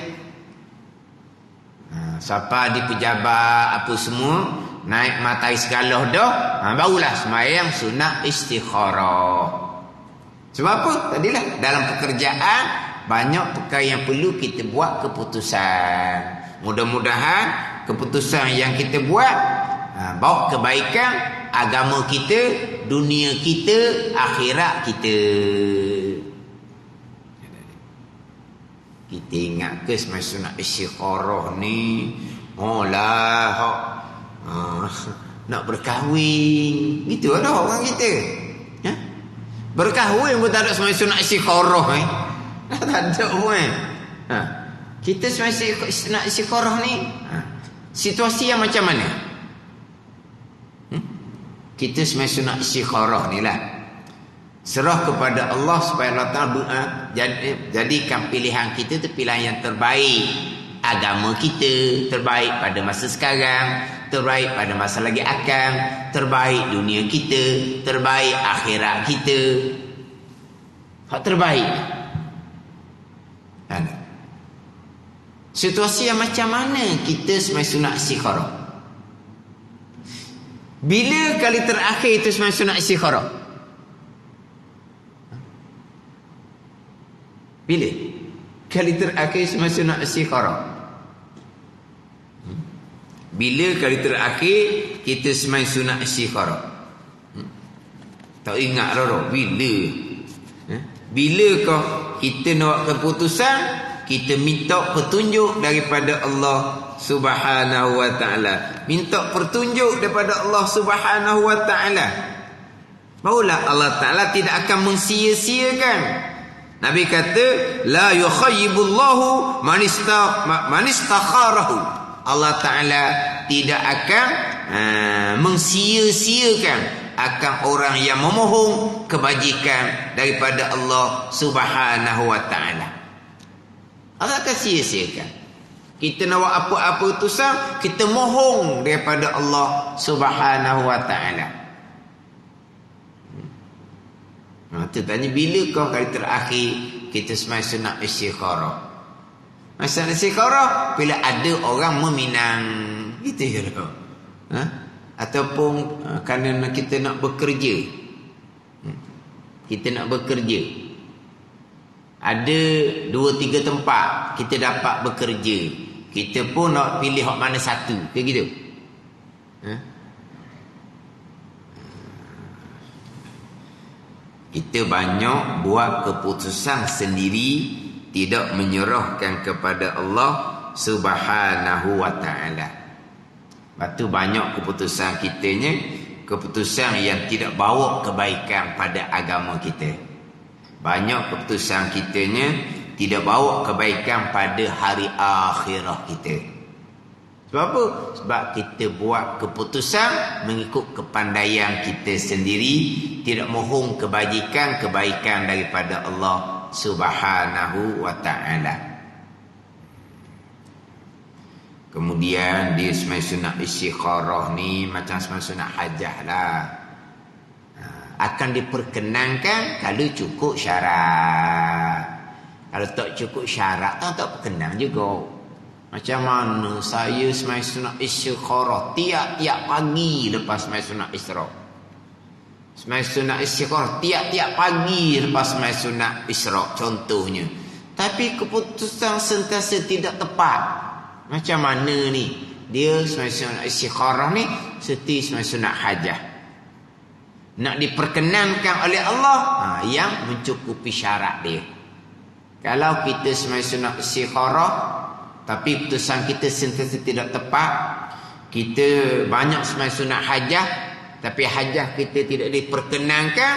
Siapa di pejabat apa semua naik matahari segala dah, barulah sembahyang sunat istikharah. Sebab apa? Tadilah dalam pekerjaan banyak perkara yang perlu kita buat keputusan. Mudah-mudahan keputusan yang kita buat bawa kebaikan agama kita, dunia kita, akhirat kita. Kita ingat ke sembahyang sunat istikharah ni nak berkahwin. Gitu ada orang kita. Berkahwin pun tak ada sembahyang sunat istikharah tak ada pun. Kita sembahyang sunat istikharah ni situasi yang macam mana? Kita sembahyang sunat istikharah ni lah serah kepada Allah supaya Allah Ta'ala jadikan pilihan kita tu pilihan yang terbaik. Agama kita terbaik pada masa sekarang, terbaik pada masa lagi akan, terbaik dunia kita, terbaik akhirat kita. Hak terbaik. Situasi yang macam mana kita sembahyang sunat istikharah? Bila kali terakhir itu sembahyang sunat istikharah? Bila kali terakhir sembahyang sunat istikharah? Bila kali terakhir kita sembahyang sunat istikharah? Tak ingat dah bila. Bilakah kita nak keputusan, kita minta petunjuk daripada Allah Subhanahu wa ta'ala. Minta petunjuk daripada Allah Subhanahu wa ta'ala. Barulah Allah Ta'ala tidak akan mensia-siakan. Nabi kata, la yukhayyibullahu man istakharahu. Allah Ta'ala tidak akan mensia-siakan akan orang yang memohon kebajikan daripada Allah Subhanahu wa ta'ala. Allah akan sia-siakan. Kita nak buat apa-apa utusan, kita mohon daripada Allah Subhanahu wa ta'ala. Kita tanya, bilakah kali terakhir kita sembahyang sunat istikharah? Masa istikharah bila ada orang meminang, gitu je dah. Ataupun kerana kita nak bekerja. Kita nak bekerja. Ada 2-3 tempat kita dapat bekerja. Kita pun nak pilih hak mana satu, ke gitu. Kita banyak buat keputusan sendiri, tidak menyerahkan kepada Allah Subhanahu wa ta'ala. Batu banyak keputusan kitanya, keputusan yang tidak bawa kebaikan pada agama kita. Banyak keputusan kitanya tidak bawa kebaikan pada hari akhirat kita. Sebab apa? Sebab kita buat keputusan mengikut kepandaian kita sendiri, tidak mohon kebaikan daripada Allah Subhanahu wa ta'ala. Kemudian dia semai sunat istikharah ni macam semai sunat hajah lah. Akan diperkenankan kalau cukup syarat. Kalau tak cukup syarat tak berkenan juga. Macam mana saya semai sunat istikharah tiap-tiap pagi lepas semai sunat isra. Semai sunat istikharah tiap-tiap pagi lepas semai sunat isra contohnya. Tapi keputusan sentiasa tidak tepat. Macam mana ni? Dia semai sunat istikharah ni seperti semai sunat hajah. Nak diperkenankan oleh Allah, yang mencukupi syarat dia. Kalau kita semai sunat istikharah tapi putusan kita sentiasa tidak tepat, kita banyak semai sunat hajah tapi hajah kita tidak diperkenankan,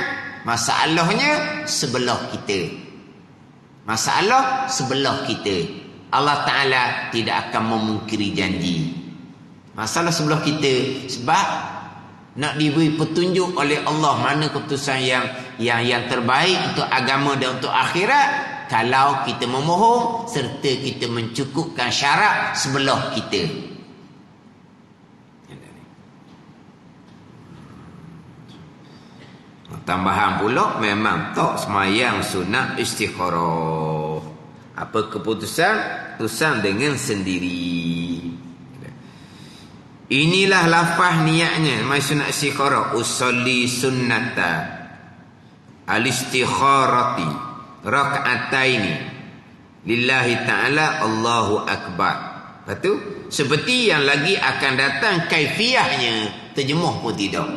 masalahnya sebelah kita. Masalah sebelah kita. Allah Ta'ala tidak akan memungkiri janji. Masalah sebelah kita. Sebab nak diberi petunjuk oleh Allah mana keputusan yang terbaik untuk agama dan untuk akhirat. Kalau kita memohon serta kita mencukupkan syarat sebelah kita. Tambahan pula memang tak semayang sunat istikharah. Apa keputusan? Keputusan dengan sendiri. Inilah lafaz niatnya mai sunat istikharah. Usolli sunnata al-istikharati rak'ataini lillahi ta'ala Allahu akbar. Lepas tu seperti yang lagi akan datang kaifiahnya, terjemuh pun tidak.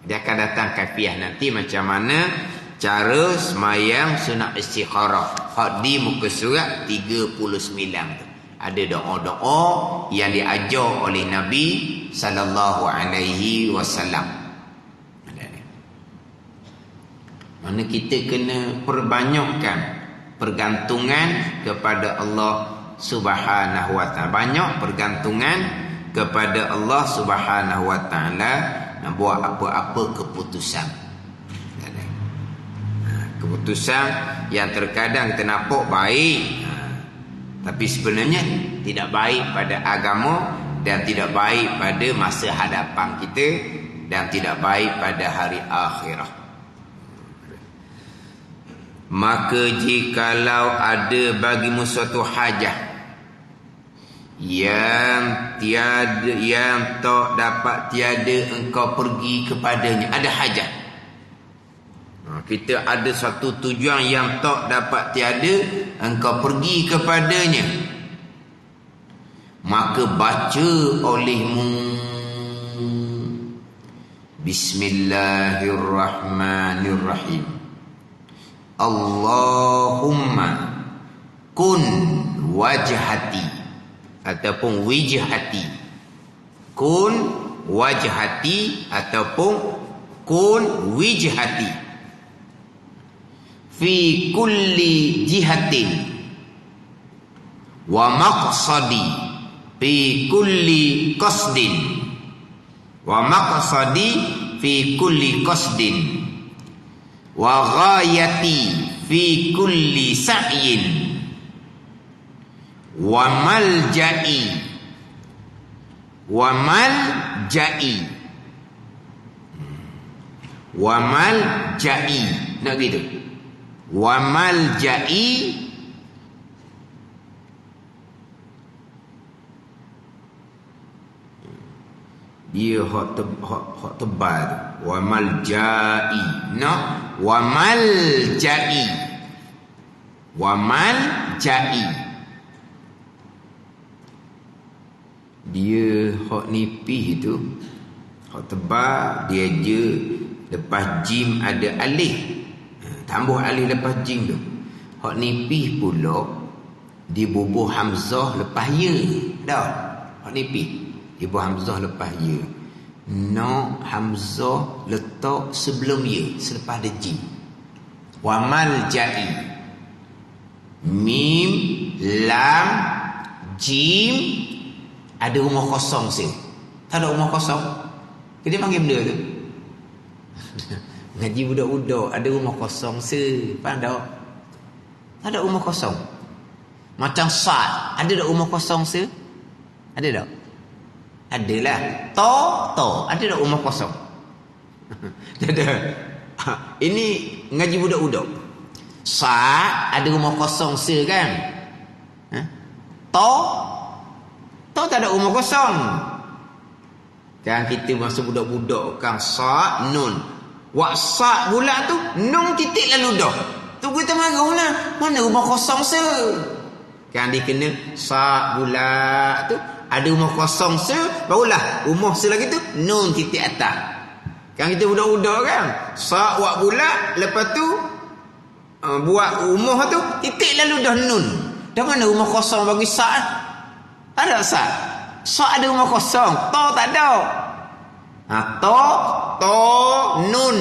Dia akan datang kaifiah nanti macam mana cara semayang sunat istikharah. Hak di muka surat 39 tu. Ada doa-doa yang diajar oleh Nabi sallallahu alaihi wasallam. Mana kita kena perbanyakkan pergantungan kepada Allah Subhanahu wa taala. Banyak pergantungan kepada Allah Subhanahu wa taala nak buat apa-apa keputusan. Keputusan yang terkadang kita nampak baik, tapi sebenarnya tidak baik pada agama dan tidak baik pada masa hadapan kita dan tidak baik pada hari akhirat. Maka jikalau ada bagimu suatu hajah yang tak dapat tiada engkau pergi kepadanya, ada hajah. Kita ada satu tujuan yang tak dapat tiada engkau pergi kepadanya, maka baca olehmu Bismillahirrahmanirrahim. Allahumma kun wajhati ataupun wijhati. Kun wajhati ataupun kun wijhati fi kulli jihatin wa maqsadi fi kulli qasdin wa maqsadi fi kulli qasdin wa ghayati fi kulli sa'yin wa malja'i nak gitu. Wa malja'i dia hak tebal tu. Wa malja'i wa malja'i dia hak nipih tu, hak tebal dia je lepas jim ada alif. Tambah alif lepas jim tu. Hak nipih pula dibubuh hamzah lepas ya. Dah. Hak nipih dibubuh hamzah lepas ya. No hamzah letak sebelum ya, selepas ada jim. Wa malja'i. Mim, lam, jim, ada rumah kosong sih. Tak ada rumah kosong. Dia panggil benda tu. Ngaji budak-budak ada rumah kosong se, faham tak? Tak ada rumah kosong. Macam sad, ada tak rumah kosong se? Ada tak? Adalah. To. Ada tak rumah kosong? Ada. Ini ngaji budak-budak. Sa ada rumah kosong se kan? To tak ada rumah kosong. Kan kita masa budak-budak kan sa nun. Wak sa pula tu nun titik lalu dah. Tu kita marahlah. Mana rumah kosong se? Kan dia kena sa pula tu ada rumah kosong se, barulah rumah se lagi tu nun titik atas. Kan kita budak-budak kan sa wak pula, lepas tu buat rumah tu titik lalu dah nun. Dah mana rumah kosong bagi sa? Ada sa? Sa ada rumah kosong, to tak ada. To nun.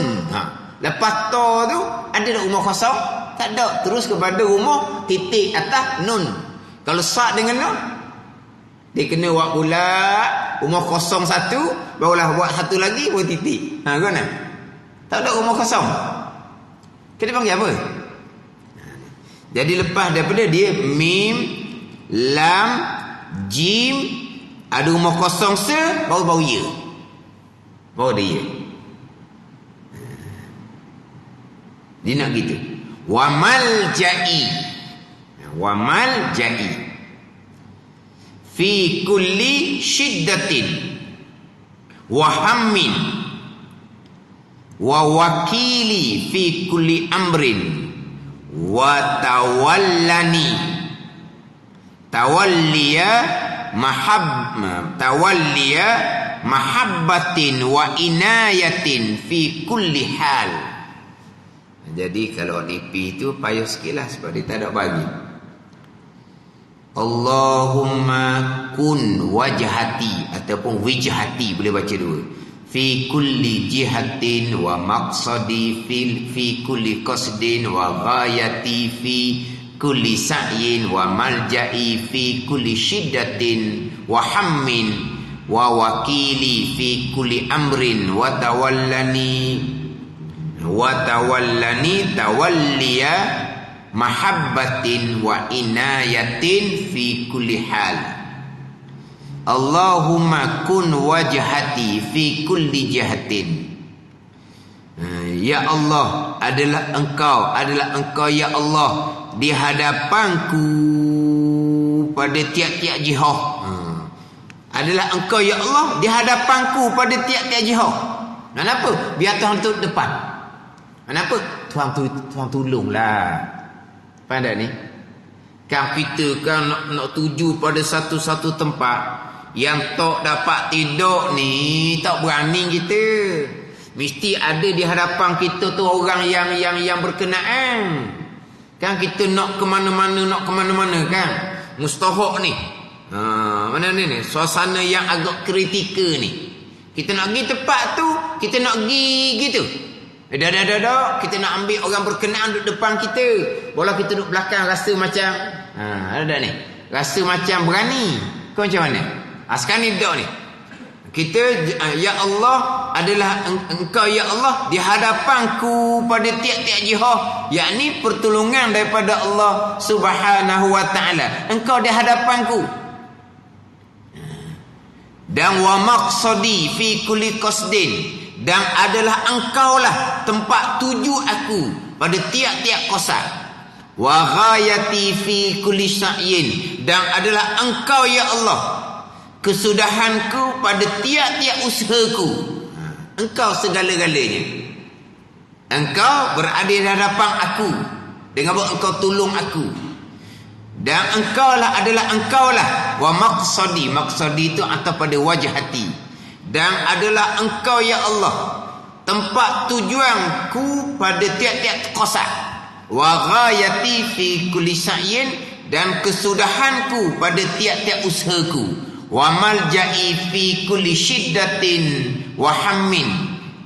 Lepas to tu ada tak rumah kosong? Tak ada. Terus kepada rumah titik atas nun. Kalau sa dengan nun, dia kena buat pula rumah kosong satu, barulah buat satu lagi buat titik. Kan? Tak ada rumah kosong. Kita panggil apa? Jadi lepas daripada dia mim, lam, jim, ada rumah kosong se, baru ya. Baru ada ya. Dia nak gitu. Wa malja'i fi kulli syiddatin wa hammin wa wakili fi kulli amrin wa tawalliya mahabbatin wa inayatin fi kulli hal. Jadi kalau nipi tu payah sikit lah sebab dia tak ada bagi. Allahumma kun wajhati ataupun wijhati, boleh baca dua. Fi kulli jihatin wa maqsadi fi kulli qasdin wa ghayati fi kulli sa'yin wa malja'i fi kulli syiddatin wa hammin wa wakili fi kulli amrin wa tawallani tawalliya mahabbatin wa inayatin fi kulli hal. Allahumma kun wajhati fi kulli jihatin. Ya Allah, adalah engkau ya Allah di hadapanku pada tiap-tiap jihad. Adalah engkau ya Allah di hadapanku pada tiap-tiap jihad. Kenapa? Biar Tuhan tu depan. Kenapa? Tuhan tolonglah. Faham tak ni? Kan kita kan nak tuju pada satu-satu tempat yang tak dapat tidur ni, tak berani kita. Mesti ada di hadapan kita tu orang yang berkenaan. Kan kita nak ke mana-mana kan. Mustahak ni. Mana ni? Suasana yang agak kritikal ni. Kita nak pergi tempat tu, kita nak pergi gitu. Dah. Kita nak ambil orang berkenaan duduk depan kita. Bola kita duduk belakang rasa macam ada ni. Rasa macam berani. Kau macam mana? Sekarang ni duduk ni. Kita ya Allah adalah engkau ya Allah di hadapanku pada tiap-tiap jihad, yakni pertolongan daripada Allah Subhanahu wa taala. Engkau di hadapanku. Dan wa maqsadi fi kulli qasdin, dan adalah engkaulah tempat tuju aku pada tiap-tiap qasad. Wa ghayati fi kulli sa'yin, dan adalah engkau ya Allah kesudahanku pada tiap-tiap usahaku. Engkau segala-galanya. Engkau berada di hadapan aku dengan buat engkau tolong aku. Dan engkaulah wa maqsadi itu atau pada wajah hati. Dan adalah engkau ya Allah tempat tujuanku pada tiap-tiap qasad. Wa ghayati fi kulli sa'yin, dan kesudahanku pada tiap-tiap usahaku. Wa malja'i fi kulli syiddatin wa hammin,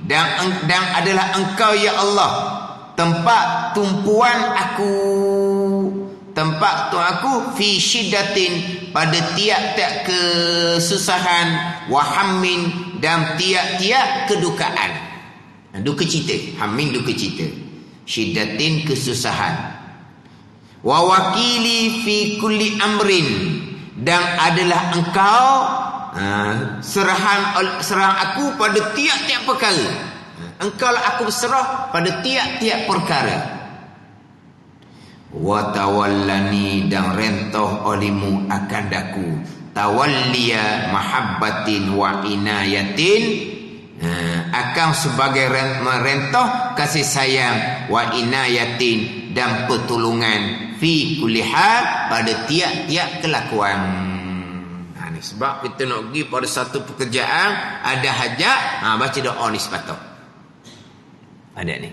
dan adalah engkau ya Allah tempat tumpuan aku fi syiddatin pada tiap-tiap kesusahan, wa hammin, dan tiap-tiap kedukaan. Duka cita, hammin duka cita, syiddatin kesusahan. Wa wakili fi kulli amrin, dan adalah engkau serang aku pada tiap-tiap perkara. Engkau lah aku berserah pada tiap-tiap perkara. Wa tawallani, dan rentoh olehmu akan daku. Tawalliya mahabbatin wa inayatin, akan sebagai merentoh kasih sayang, wa inayatin, dan pertolongan, fi kulli hal, pada tiap-tiap kelakuan. Ni sebab kita nak pergi pada satu pekerjaan, ada hajat, baca doa ni sepatut. Ada ni.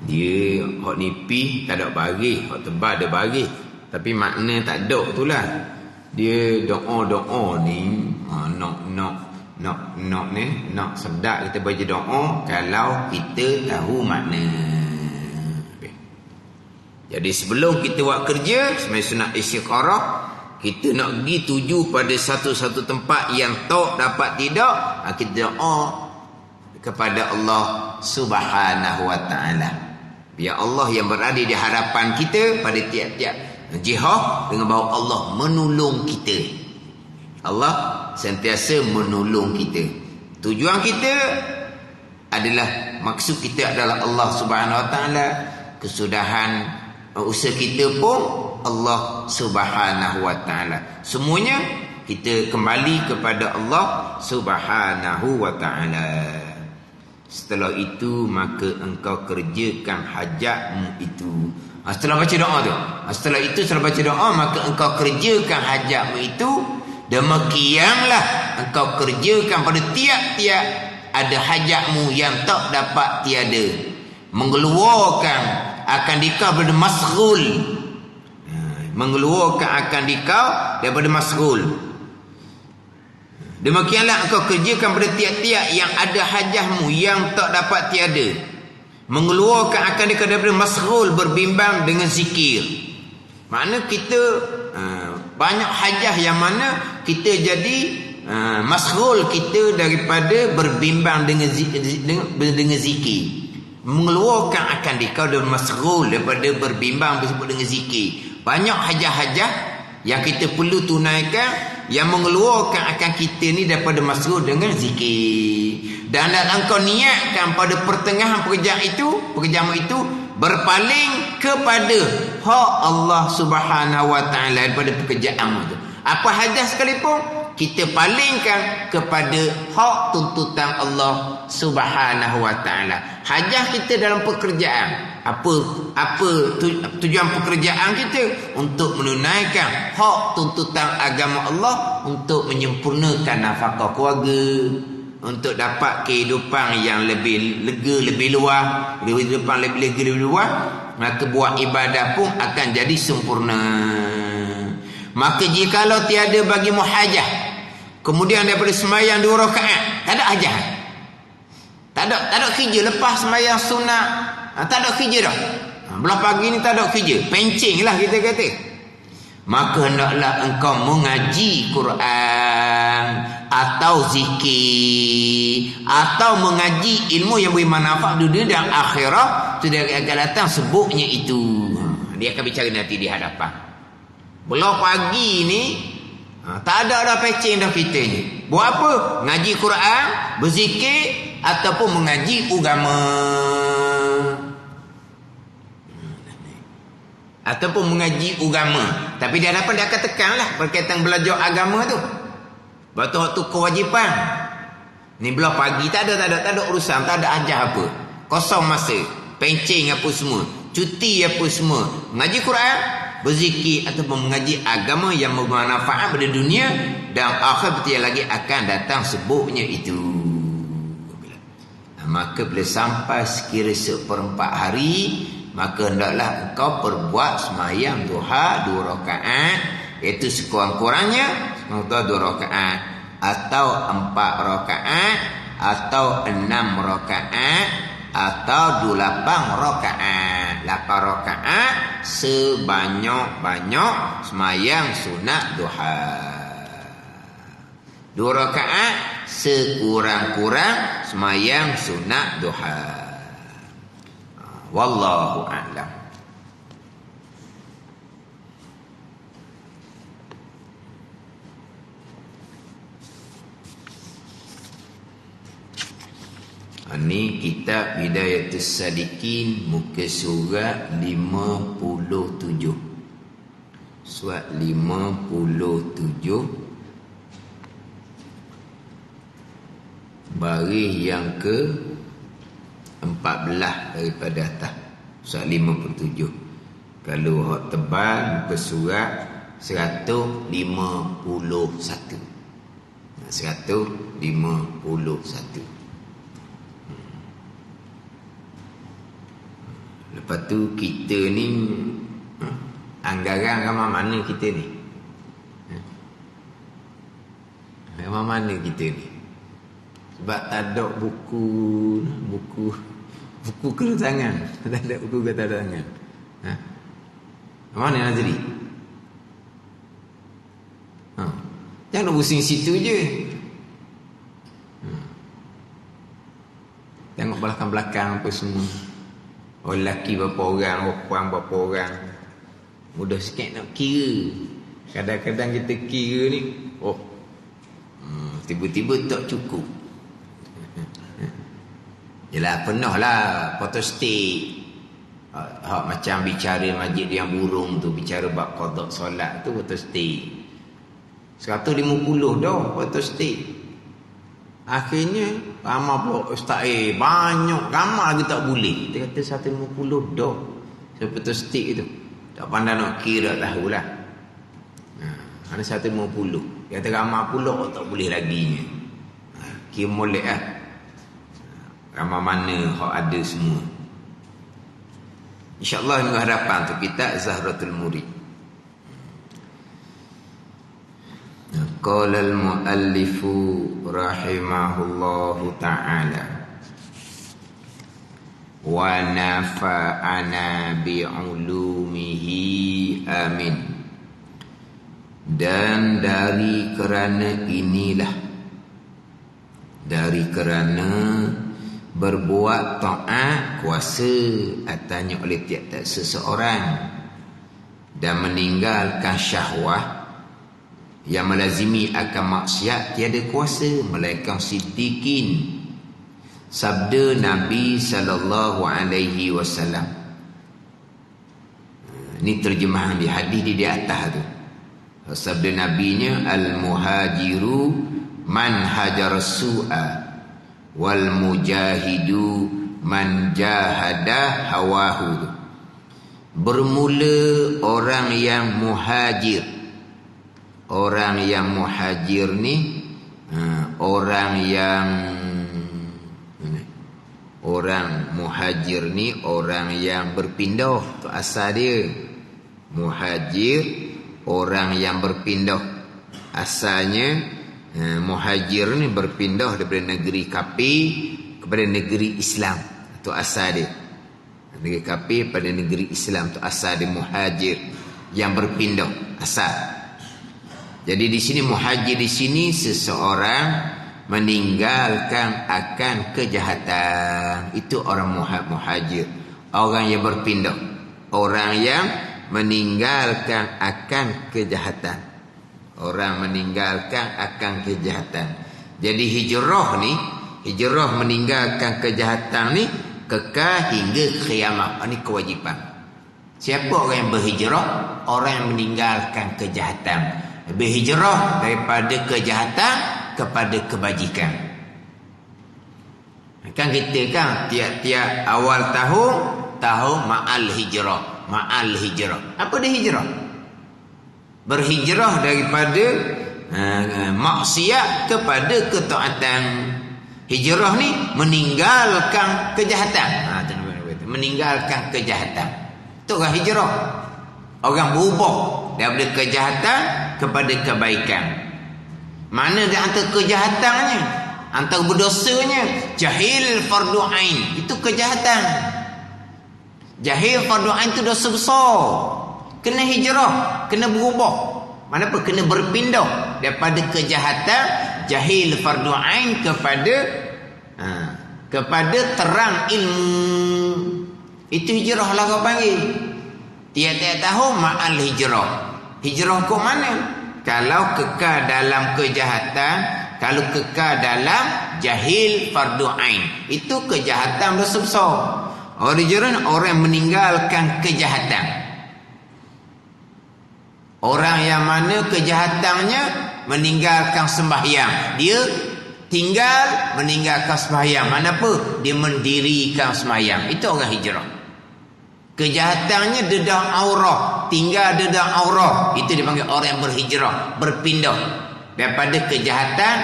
Dia hak nipi tak ada bagi, hak tebal ada bagi, tapi makna tak ada itulah. Dia doa-doa ni nak ni, nak sedap kita baca doa kalau kita tahu makna. Jadi sebelum kita buat kerja, sebenarnya sunat istiqarah, kita nak pergi tuju pada satu-satu tempat yang tak dapat tidak, kita doa kepada Allah Subhanahu wa taala. Biar Allah yang berada di hadapan kita pada tiap-tiap jihad, dengan bahawa Allah menolong kita. Allah sentiasa menolong kita. Tujuan kita adalah, maksud kita adalah Allah Subhanahu wa taala. Kesudahan usaha kita pun Allah Subhanahu wa taala. Semuanya kita kembali kepada Allah Subhanahu wa taala. Setelah itu maka engkau kerjakan hajatmu itu. Setelah baca doa tu, setelah baca doa maka engkau kerjakan hajatmu itu. Demikianlah engkau kerjakan pada tiap-tiap ada hajatmu yang tak dapat tiada. Mengeluarkan akan dikau daripada masghul. Mengeluarkan akan dikau daripada masghul. Demikianlah engkau kerjakan pada tiap-tiap yang ada hajahmu yang tak dapat tiada. Mengeluarkan akan dikau daripada masghul, berbimbang dengan zikir. Makna kita banyak hajah yang mana kita jadi masghul kita daripada berbimbang dengan zikir. Mengeluarkan akan dikau daripada masghul, daripada berbimbang dengan zikir. Banyak hajah-hajah yang kita perlu tunaikan, yang mengeluarkan akan kita ni daripada masghul dengan zikir. Dan engkau niatkan pada pertengahan pekerjaanmu itu berpaling kepada hak Allah Subhanahu wa taala daripada pekerjaanmu itu. Apa hajah sekalipun, kita palingkan kepada hak tuntutan Allah Subhanahu wa taala. Hajah kita dalam pekerjaan, apa tujuan pekerjaan kita? Untuk menunaikan hak tuntutan agama Allah, untuk menyempurnakan nafkah keluarga, untuk dapat kehidupan yang lebih lega, lebih luas, kehidupan lebih lega, lebih luas, maka buat ibadah pun akan jadi sempurna. Maka jikalau tiada bagi muhajah, kemudian daripada sembahyang 2 rakaat tak ada hajah, tak ada kerja lepas sembahyang sunat, tak ada kerja dah. Belah pagi ni tak ada kerja, pencing lah kita kata. Maka hendaklah engkau mengaji Quran, atau zikir, atau mengaji ilmu yang beri manfaat dunia dan akhirat. Itu dia akan datang sebutnya itu. Dia akan bicara nanti di hadapan. Belah pagi ni tak ada dah pecing dah kita ni. Buat apa? Ngaji Quran, berzikir, ataupun mengaji agama. Ataupun mengaji agama. Tapi di hadapan dia akan tekanlah berkaitan belajar agama tu. Waktu kewajipan. Ni belah pagi tak ada urusan, tak ada ajar apa. Kosong masa, pencing apa semua, cuti apa semua. Mengaji Quran, berzikir, ataupun mengaji agama yang bermanfaat pada dunia dan akhir, betul lagi akan datang sebutnya itu. Maka bila sampai sekira 1/4 hari, maka hendaklah engkau perbuat sembahyang duha 2 rakaat, iaitu sekurang-kurangnya 2 rakaat, atau 4 rakaat, atau 6 rakaat, atau 8 rakaat. 8 rakaat sebanyak-banyak sembahyang sunat duha. 2 rakaat sekurang-kurang sembahyang sunat duha. Wallahu a'lam. Ini kitab Hidayatus Salikin, muka surat 57. Surat 57, baris yang ke 14 daripada atas. Surat 57. Kalau hak tebal, muka surat 151. 151. Lepas tu kita ni anggaran ramai mana kita ni? Ramai mana kita ni? Sebab tak ada buku kena tangan. Tak ada buku kata tangan. Mana Nazri? Jangan pusing situ je. Tengok belakang-belakang apa semua. Orang lelaki berapa orang, perempuan berapa orang. Mudah sikit nak kira. Kadang-kadang kita kira ni, tiba-tiba tak cukup. Yelah, pernah lah photostat. Macam bicara masjid yang burung tu, bicara bab qada solat tu photostat. 150 dah photostat. Akhirnya ramai pula ustaz, banyak ramai lagi tak boleh. Dia kata 150 dah seperti stick itu. Tak pandai nak kira, tahulah. Ada 150. Dia kata ramai pula tak boleh lagi. Kira molek lah. Ramai mana hak ada semua. InsyaAllah dengan harapan tu kita Zahratul Murid. Qala al-muallifu rahimahullahu ta'ala wa nafa'ana bi'ulumihi amin. Dan dari kerana inilah, dari kerana berbuat taat kuasa atasnya oleh tiap-tiap seseorang dan meninggalkan syahwat yang melazimi akan maksiat tiada kuasa melainkan siddiqin. Sabda Nabi sallallahu alaihi wasallam. Ini terjemahan di hadis di atas tu. Sabda nabinya, al-muhajiru man hajar su'a wal mujahidu man jahada hawahu. Bermula orang yang muhajir. Orang yang muhajir ni orang muhajir ni orang yang berpindah. Tu asal dia. Muhajir orang yang berpindah. Asalnya muhajir ni berpindah daripada negeri kafir kepada negeri Islam. Tu asal dia. Negeri kafir pada negeri Islam, tu asal dia muhajir yang berpindah, asal. Jadi di sini muhajir di sini seseorang meninggalkan akan kejahatan. Itu orang muhajir. Orang yang berpindah. Orang yang meninggalkan akan kejahatan. Orang meninggalkan akan kejahatan. Jadi hijrah ni, hijrah meninggalkan kejahatan ni kekal hingga kiamat. Ini kewajipan. Siapa orang yang berhijrah? Orang yang meninggalkan kejahatan. Berhijrah daripada kejahatan kepada kebajikan. Kan kita kan tiap-tiap awal tahun ma'al hijrah. Ma'al hijrah. Apa dia hijrah? Berhijrah daripada maksiat kepada ketaatan. Hijrah ni meninggalkan kejahatan. Meninggalkan kejahatan. Itu orang hijrah. Orang berubah daripada kejahatan kepada kebaikan. Mana dia antara kejahatannya, antara berdosanya, jahil fardu ain, itu kejahatan. Jahil fardu ain itu dosa besar. Kena hijrah, kena berubah. Mana pun kena berpindah daripada kejahatan jahil fardu ain kepada terang ilmu. Itu hijrah lah kau panggil. Tiap-tiap tahun ma'al hijrah. Hijrah ke mana? Kalau kekal dalam kejahatan, kalau kekal dalam jahil fardu ain, itu kejahatan dosa besar. Orang yang meninggalkan kejahatan. Orang yang mana kejahatannya meninggalkan sembahyang. Dia tinggal meninggalkan sembahyang. Mana apa? Dia mendirikan sembahyang. Itu orang hijrah. Kejahatannya dedah aurah, tinggal dedah aurah. Itu dipanggil orang yang berhijrah, berpindah daripada kejahatan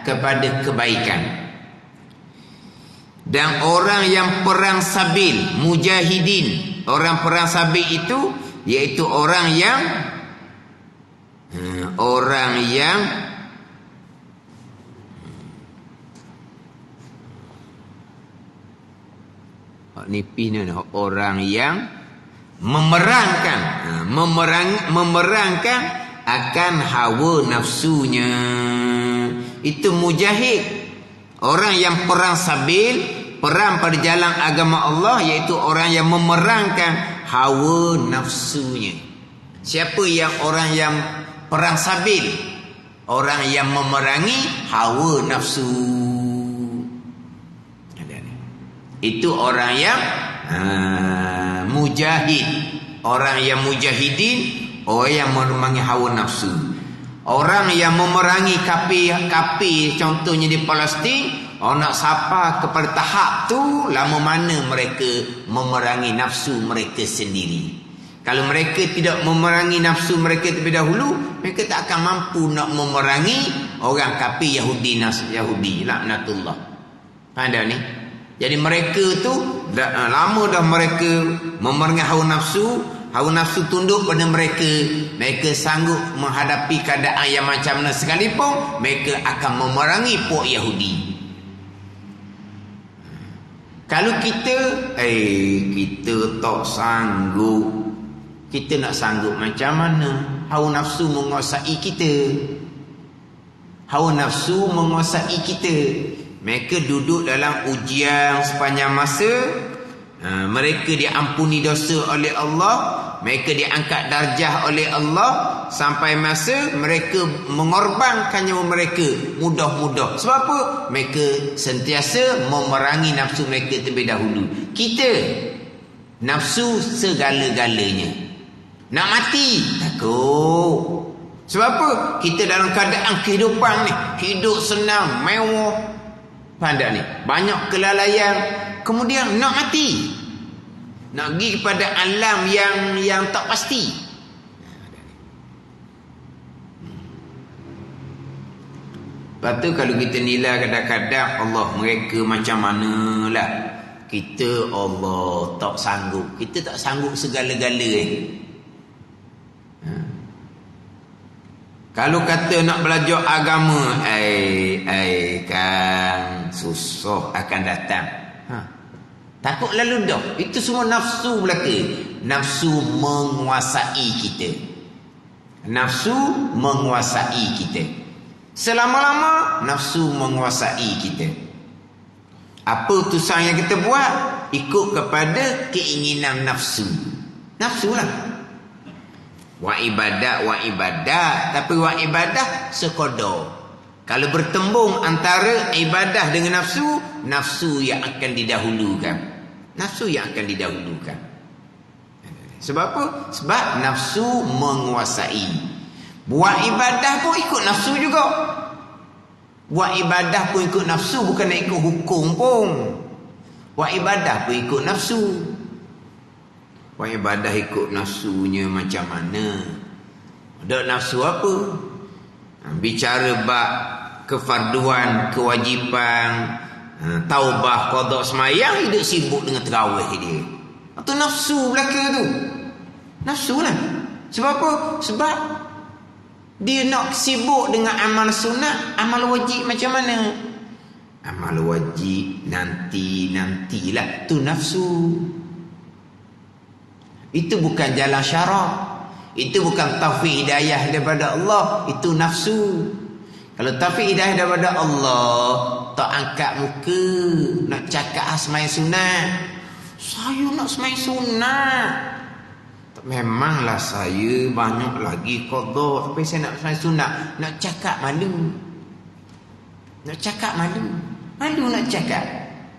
kepada kebaikan. Dan orang yang perang sabil, mujahidin. Orang perang sabil itu iaitu orang yang orang yang memerangkan akan hawa nafsunya. Itu mujahid. Orang yang perang sabil, perang pada jalan agama Allah, iaitu orang yang memerangkan hawa nafsunya. Siapa yang orang yang perang sabil? Orang yang memerangi hawa nafsu. Itu orang yang mujahid. Orang yang mujahidin, orang yang memerangi hawa nafsu. Orang yang memerangi kafir, contohnya di Palestin, orang nak sapa kepada tahap tu, lama mana mereka memerangi nafsu mereka sendiri. Kalau mereka tidak memerangi nafsu mereka terlebih dahulu, mereka tak akan mampu nak memerangi orang kafir Yahudi, laknatullah. Ada ni. Jadi mereka tu lama dah mereka memerangi hawa nafsu tunduk pada mereka. Mereka sanggup menghadapi keadaan yang macam mana sekalipun, mereka akan memerangi puak Yahudi. Kalau kita tak sanggup. Kita nak sanggup macam mana? Hawa nafsu menguasai kita. Hawa nafsu menguasai kita. Mereka duduk dalam ujian sepanjang masa. Mereka diampuni dosa oleh Allah. Mereka diangkat darjah oleh Allah. Sampai masa mereka mengorbankan nyawa mereka mudah-mudah. Sebab apa? Mereka sentiasa memerangi nafsu mereka terlebih dahulu. Kita nafsu segala-galanya. Nak mati takut. Sebab apa? Kita dalam keadaan kehidupan ni, hidup senang, mewah, pandai ni, banyak kelalaian. Kemudian nak mati, nak pergi kepada alam yang tak pasti. Lepas tu kalau kita nilai kadang-kadang Allah mereka macam manalah, kita Allah tak sanggup. Kita tak sanggup segala-gala Kalau kata nak belajar agama, kan susah akan datang. Takut lalu dah. Itu semua nafsu belaka. Nafsu menguasai kita. Nafsu menguasai kita. Selama-lama nafsu menguasai kita. Apa utusan yang kita buat? Ikut kepada keinginan nafsu. Nafsu lah. Wa ibadah. Tapi wa ibadah sekadar. Kalau bertembung antara ibadah dengan nafsu, nafsu yang akan didahulukan. Nafsu yang akan didahulukan. Sebab apa? Sebab nafsu menguasai. Buat ibadah pun ikut nafsu juga. Buat ibadah pun ikut nafsu, bukan nak ikut hukum pun. Buat ibadah pun ikut nafsu. Buat ibadah ikut nafsunya macam mana? Ada nafsu apa? Bicara bab kefarduan, kewajipan, taubah, qada semayang, hidup sibuk dengan terawih dia. Itu nafsu belaka tu. Nafsu lah. Sebab apa? Sebab dia nak sibuk dengan amal sunat, amal wajib macam mana? Amal wajib nantilah. Tu nafsu. Itu bukan jalan syarak. Itu bukan taufik hidayah daripada Allah. Itu nafsu. Kalau taufik hidayah daripada Allah, tak angkat muka nak cakap asma sunat. Saya nak semai sunat. Memanglah saya banyak lagi qada, tapi saya nak semai sunat. Nak cakap malu. Nak cakap malu. Malu nak cakap.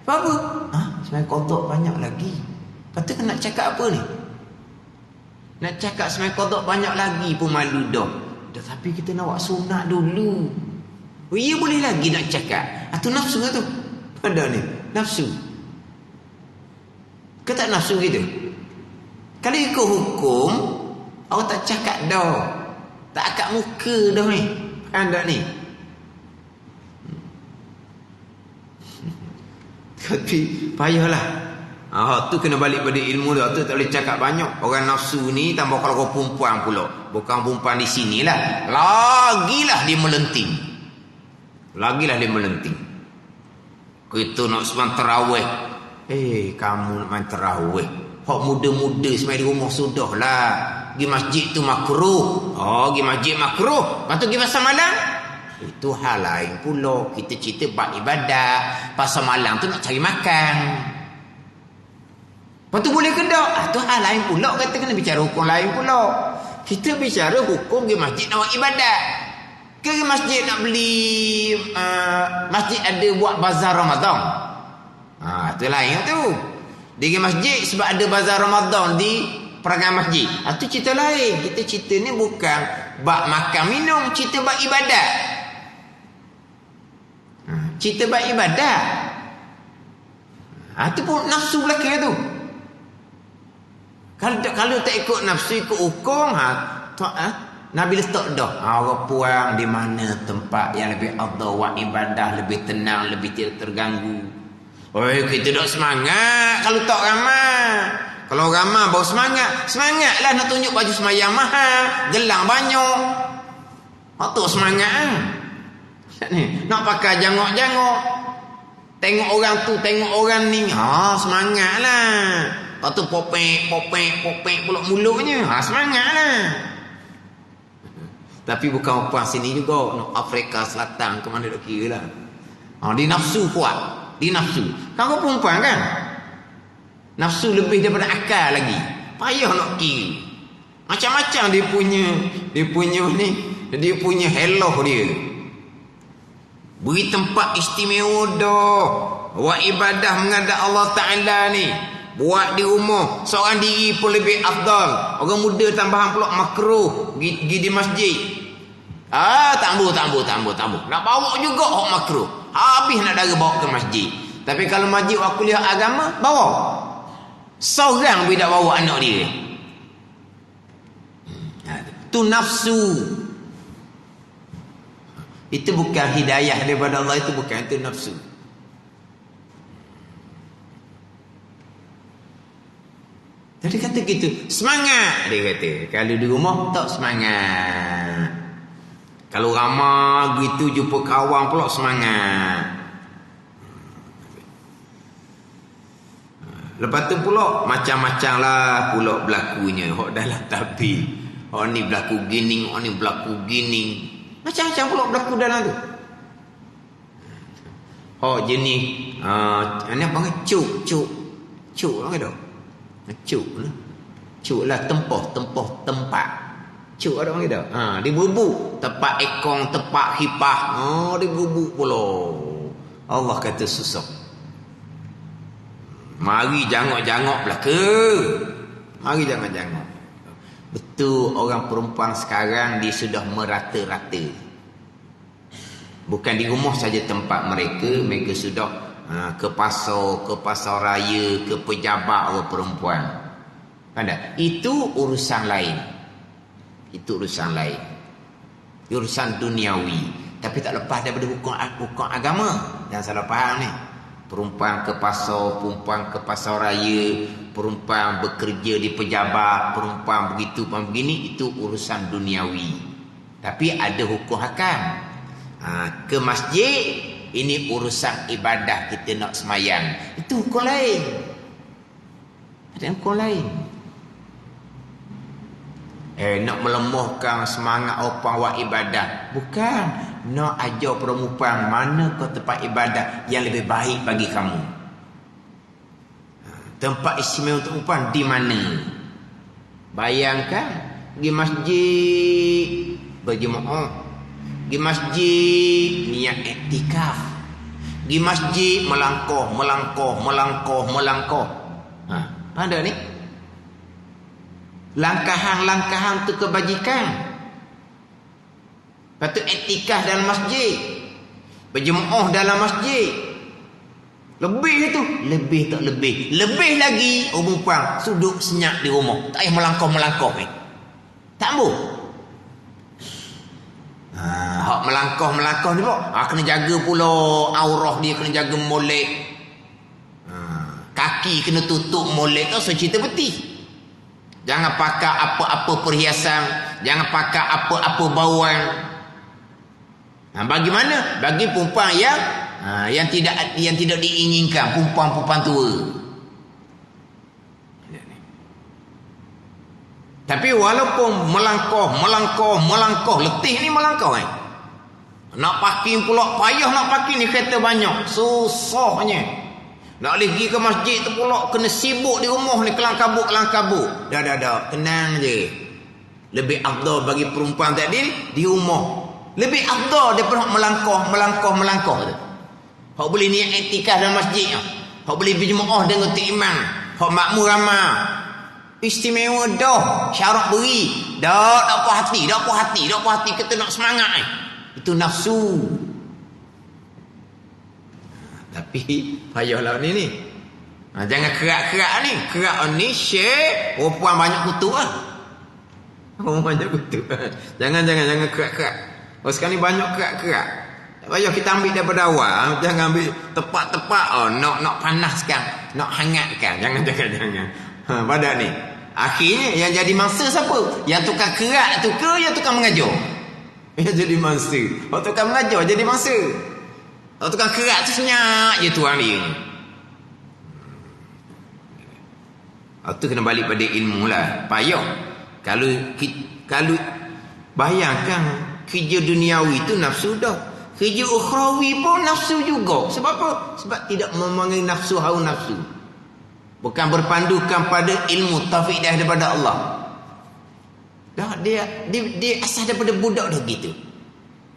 Apa? Semai qada banyak lagi. Lepas tu nak cakap apa ni? Nak cakap semai qada banyak lagi pun malu dah. Tapi kita nak buat sunat dulu. Oh, iya boleh lagi nak cakap. Tu nafsu tu. Ada ni, nafsu. Ke tak nafsu gitu? Kalau ikut hukum, awak tak cakap dah. Tak akak muka dah ni. Ada ni. Tapi payahlah. Tu kena balik pada ilmu dah. Tu tak boleh cakap banyak. Orang nafsu ni tambah kalau kau perempuan pula. Bukan perempuan di sinilah. Lagilah dia melenting. Kita nak sembang tarawih. Kamu nak main tarawih. Hak muda-muda semai di rumah sudah lah. Pergi masjid tu makruh. Pergi masjid makruh. Lepas tu pergi pasar malam. Itu hal lain pula. Kita cerita buat ibadah. Pasar malam tu nak cari makan. Lepas tu boleh ke tak? Tu hal lain pula. Kata kena bicara hukum lain pula. Kita bicara hukum pergi masjid nak buat ibadah. Ke masjid nak beli masjid ada buat bazar Ramadan. Itu lain tu. Dia pergi masjid sebab ada bazar Ramadan di perangai masjid. Itu cerita lain. Kita cerita ni bukan bak makan minum, cerita bak ibadah. Cerita bak ibadah. Itu pun nafsu belakang tu. Kalau tak ikut nafsu, ikut hukum, Nabi letak dah. Orang puang di mana tempat yang lebih afdal buat ibadah, lebih tenang, lebih tidak terganggu. Kita tak semangat kalau tak ramai. Kalau ramai baru semangat. Semangatlah nak tunjuk baju semayang mahal, gelang banyak. Tak semangat. Nak pakai jangok-jangok. Tengok orang tu, tengok orang ni. Semangatlah. Lepas tu popek pulak mulutnya. Semangatlah. Tapi bukan perempuan sini juga. Afrika Selatan ke mana tak kira lah. Dia nafsu kuat. Dia nafsu. Kau perempuan kan? Nafsu lebih daripada akal lagi. Payah nak kira. Macam-macam dia punya heloh dia. Beri tempat istimewa dah. Buat ibadah menghadap Allah Ta'ala ni. Buat di rumah. Seorang diri pun lebih afdal. Orang muda tambahan pula makruh. Pergi di masjid. Tambah. Nak bawa juga orang makruh. Habis nak dara bawa ke masjid. Tapi kalau masjid buat kuliah agama, bawa. Seorang pun tak bawa anak dia. Tu nafsu. Itu bukan hidayah daripada Allah. Itu bukan, itu nafsu. Jadi kata gitu, semangat dia kata. Kalau di rumah tak semangat. Kalau ramai gitu jumpa kawan pula semangat. Lepas tu pula macam-macam lah pula berlakunya. Hak dalam tapi. Hak ni berlaku gini, hak ni berlaku gini. Macam-macam pula berlaku dalam tu. Hak jenis ni apa panggil cuk lah kata. Cuk lah tempat. Cuk ada orang kata. Dia berbuk. Tempat ekong, tempat hipah. Dia berbuk pula. Allah kata susah. Mari jangok-jangok belaka. Mari jangok-jangok. Betul orang perempuan sekarang dia sudah merata-rata. Bukan di rumah saja tempat mereka. Mereka sudah ke pasar raya, ke pejabat orang perempuan. Ada. Itu urusan lain. Urusan duniawi. Tapi tak lepas daripada hukum agama. Jangan salah faham ni. Perempuan ke pasar raya, perempuan bekerja di pejabat, perempuan begitu, begini, itu urusan duniawi. Tapi ada hukum hakam. Ke masjid, ini urusan ibadah, kita nak semayang. Itu hukum lain. Ada hukum lain. Nak melemahkan semangat orang buat ibadah. Bukan. Nak ajar perempuan mana ke tempat ibadah yang lebih baik bagi kamu. Tempat istimewa untuk perempuan di mana? Bayangkan, pergi masjid berjemaah, pergi masjid niat iktikaf, pergi masjid melangkah. Pada ni langkahan untuk kebajikan. Patut iktikaf dalam masjid, berjemaah dalam masjid. Lebih itu, lebih lagi perempuan duduk senyap di rumah, tak payah melangkah tak boleh. Hak melangkah ni pun kena jaga pula aurah dia, kena jaga molek. Kaki kena tutup molek tu, so cerita betul. Jangan pakai apa-apa perhiasan, jangan pakai apa-apa bauan. Bagaimana? Bagi perempuan yang tidak diinginkan, perempuan tua. Tapi walaupun melangkah, letih ni melangkah nak parking pula payah, nak parking ni kereta banyak, susahnya. Nak pergi ke masjid tu pula kena sibuk di rumah ni, kelang kabut. Dah, tenang je. Lebih afdal bagi perempuan tadi di rumah. Lebih afdal daripada melangkah tu. Hak boleh niat iktikaf dalam masjid. Hak boleh berjemaah dengan imam. Hak makmur ramai. Istimewa dah. Syarat beri. Tak puas hati. Kita nak semangat. Itu nafsu. Tapi payahlah ni. Jangan kerak-kerak ni. Kerak ni syekh. Perempuan banyak kutuk lah. Jangan kerak-kerak. Sekarang ni banyak kerak-kerak. Tak payah kita ambil daripada awal. Jangan ambil tepat-tepat. Nak panaskan, nak hangatkan. Jangan. Pada ni akhirnya yang jadi mangsa siapa? Yang tukang kerak tu ke yang tukang mengajar? Yang jadi mangsa. Tukang mengajar jadi mangsa. Tukang kerak tu senyap je tuan dia. Tu kena balik pada ilmu lah. Payah. Kalau bayangkan kerja duniawi tu nafsu dah. Kerja ukhrawi pun nafsu juga. Sebab apa? Sebab tidak memanggil nafsu hawa nafsu. Bukan berpandukan pada ilmu taufik daripada Allah. Dah dia asal daripada budak dah gitu.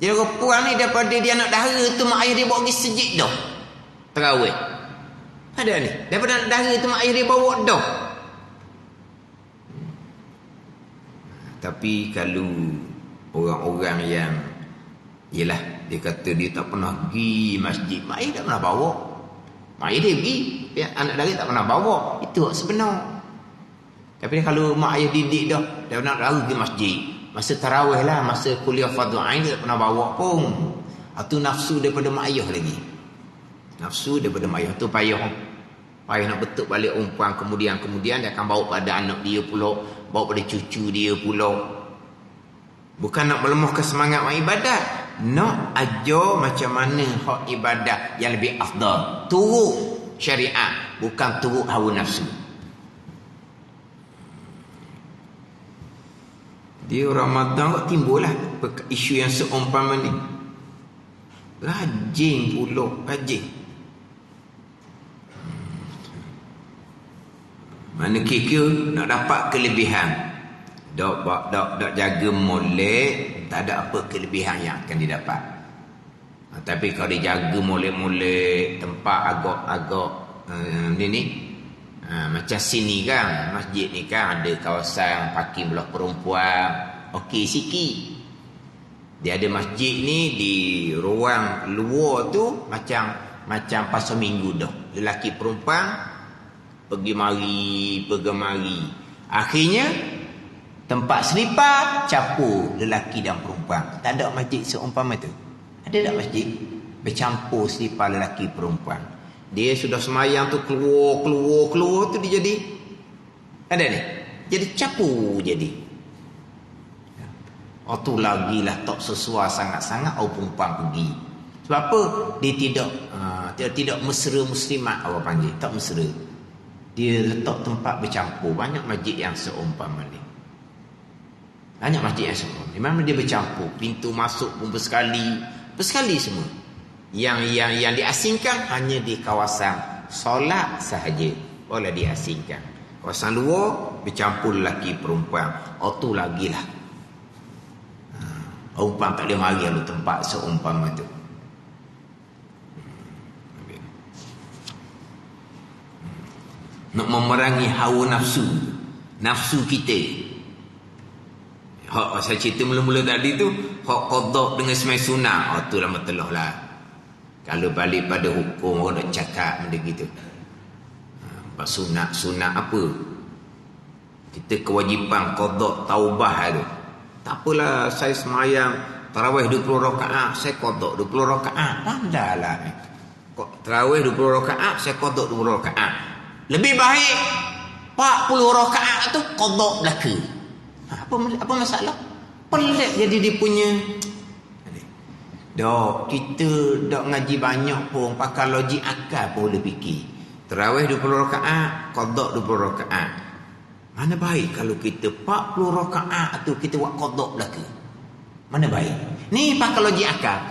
Jadi perempuan ni daripada dia anak dara tu mak ayah dia bawa pergi sejid dah. Tarawih. Ada ni. Daripada anak dara tu mak ayah dia bawa dah. Tapi kalau orang-orang yang yelah, dia kata dia tak pernah pergi masjid, mak ayah tak pernah bawa. Mak ayah dia pergi, anak dara tak pernah bawa. Itu sebenar. Tapi kalau mak ayah didik dah, dia nak lari pergi masjid. Masa tarawih lah, masa kuliah fardhu ain dia tak pernah bawa pun. Itu nafsu daripada mak ayah lagi. Nafsu daripada mak ayah tu payah. Payah nak betul balik umpan. Kemudian dia akan bawa pada anak dia pula, bawa pada cucu dia pula. Bukan nak melemahkan semangat ibadat, nak ajar macam mana hak ibadat yang lebih afdal. Turut syariat, bukan turut hawa nafsu. Dia Ramadan kok timbullah isu yang seumpama ni. Rajin pula, rajin. Mana kira nak dapat kelebihan. Dok jaga molek, tak ada apa kelebihan yang akan didapat. Tapi kalau dia jaga molek-molek, tempat agak-agak macam sini kan, masjid ni kan ada kawasan parking blok perempuan, okey sikit. Dia ada masjid ni di ruang luar tu macam pasal minggu dah. Lelaki perempuan pergi mari. Akhirnya tempat selipar campur lelaki dan perempuan. Tak ada masjid seumpama tu. Ada tak masjid bercampur selipar lelaki perempuan? Dia sudah semayang tu keluar tu dia jadi ada ni. Jadi campur jadi. Tu lagilah tak sesuai sangat-sangat perempuan pergi. Sebab apa? Dia tidak mesra muslimat awak panggil, tak mesra. Dia letak tempat bercampur. Banyak masjid yang seumpama ni. Banyak masjid yang seumpama ni. Memang dia bercampur. Pintu masuk pun bersekali semua. Yang diasingkan hanya di kawasan solat sahaja. boleh diasingkan. Kawasan luar bercampur lelaki perempuan, tu lagilah. Perempuan tak boleh mari lalu tempat seumpama tu. Nak memerangi hawa nafsu kita. Hak saya cerita mula-mula tadi tu, hak qada dengan semai sunat, tu lama telah lah. Kalau balik pada hukum orang nak cakap benda gitu. Sunat apa? Kita kewajipan qada taubah tu. Tak apalah, saya semayang tarawih 20 rakaat, saya qada 20 rakaat. Pandailah. Tarawih 20 rakaat, saya qada 20 rakaat. Lebih baik 40 rakaat tu qada belaka. Apa masalah? Pelik jadi dia punya. Dok, kita dok ngaji banyak pun pakai logik akal pun boleh fikir. Tarawih 20 rakaat, qada 20 rakaat. Mana baik kalau kita 40 rakaat tu kita buat qada belaka. Mana baik? Ni pakai logik akal,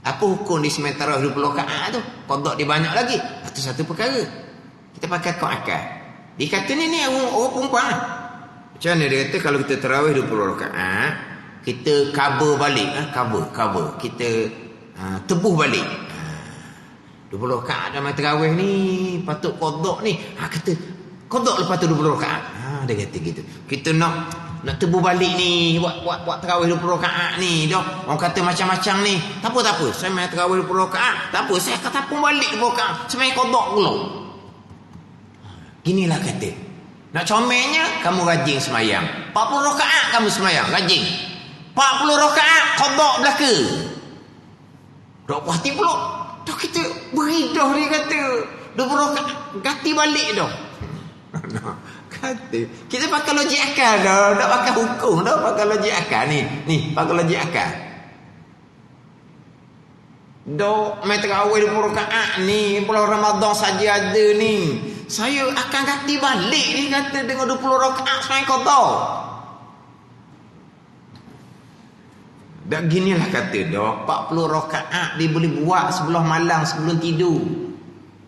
Apa hukum di semai tarawih 20 rakaat tu? Qada dia banyak lagi. Itu satu perkara. Kita pakai akal. Dia kata ni orang perempuan. Macam mana dia kata kalau kita tarawih 20 rakaat, kita cover balik, cover. Kita tebuh balik. 20 rakaat dalam tarawih ni patut qada ni. Kata qada lepas tu 20 rakaat. Dia kata gitu. Kita nak tebuh balik ni, buat tarawih 20 rakaat ni dah. Orang kata macam-macam ni. Tak apa. Saya main tarawih 20 rakaat. Tak apa, saya akan tapung balik 20 rakaat. Saya main qada pula. Ginilah kata. Nak comelnya kamu rajin semayang. 40 rakaat kamu semayang, rajin. 40 rakaat qada belaka. Dok puas hati pula. Dah kita beridah dia kata 20 rakaat ganti balik dah. Kata kita pakai logik akal dah, tak pakai hukum dah, pakai logik akal ni pakai logik akal. Dok mai tarawih 20 rakaat ni bulan Ramadan saja ada ni. Saya akan ganti balik ni kata dengan 20 rakaat semai qada. Dan ginilah kata dok, 40 rakaat dia boleh buat sebelah malam sebelum tidur.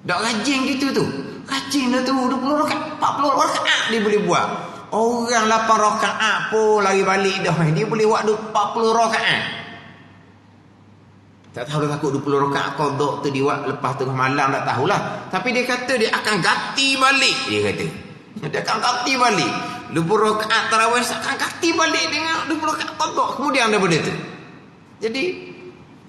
Dok rajin gitu tu. Rajin dah tu 20 rakaat, 40 rakaat dia boleh buat. Orang 8 rakaat pun lari balik dah. Dia boleh buat 40 rakaat. Tak tahu dah takut 20 rakaat qada tu dia buat lepas tengah malam, tak tahulah. Tapi dia kata dia akan ganti balik. Dia kata dia akan ganti balik 20 rakaat tarawih, akan ganti balik dengan 20 rakaat qada kemudian daripada tu. Jadi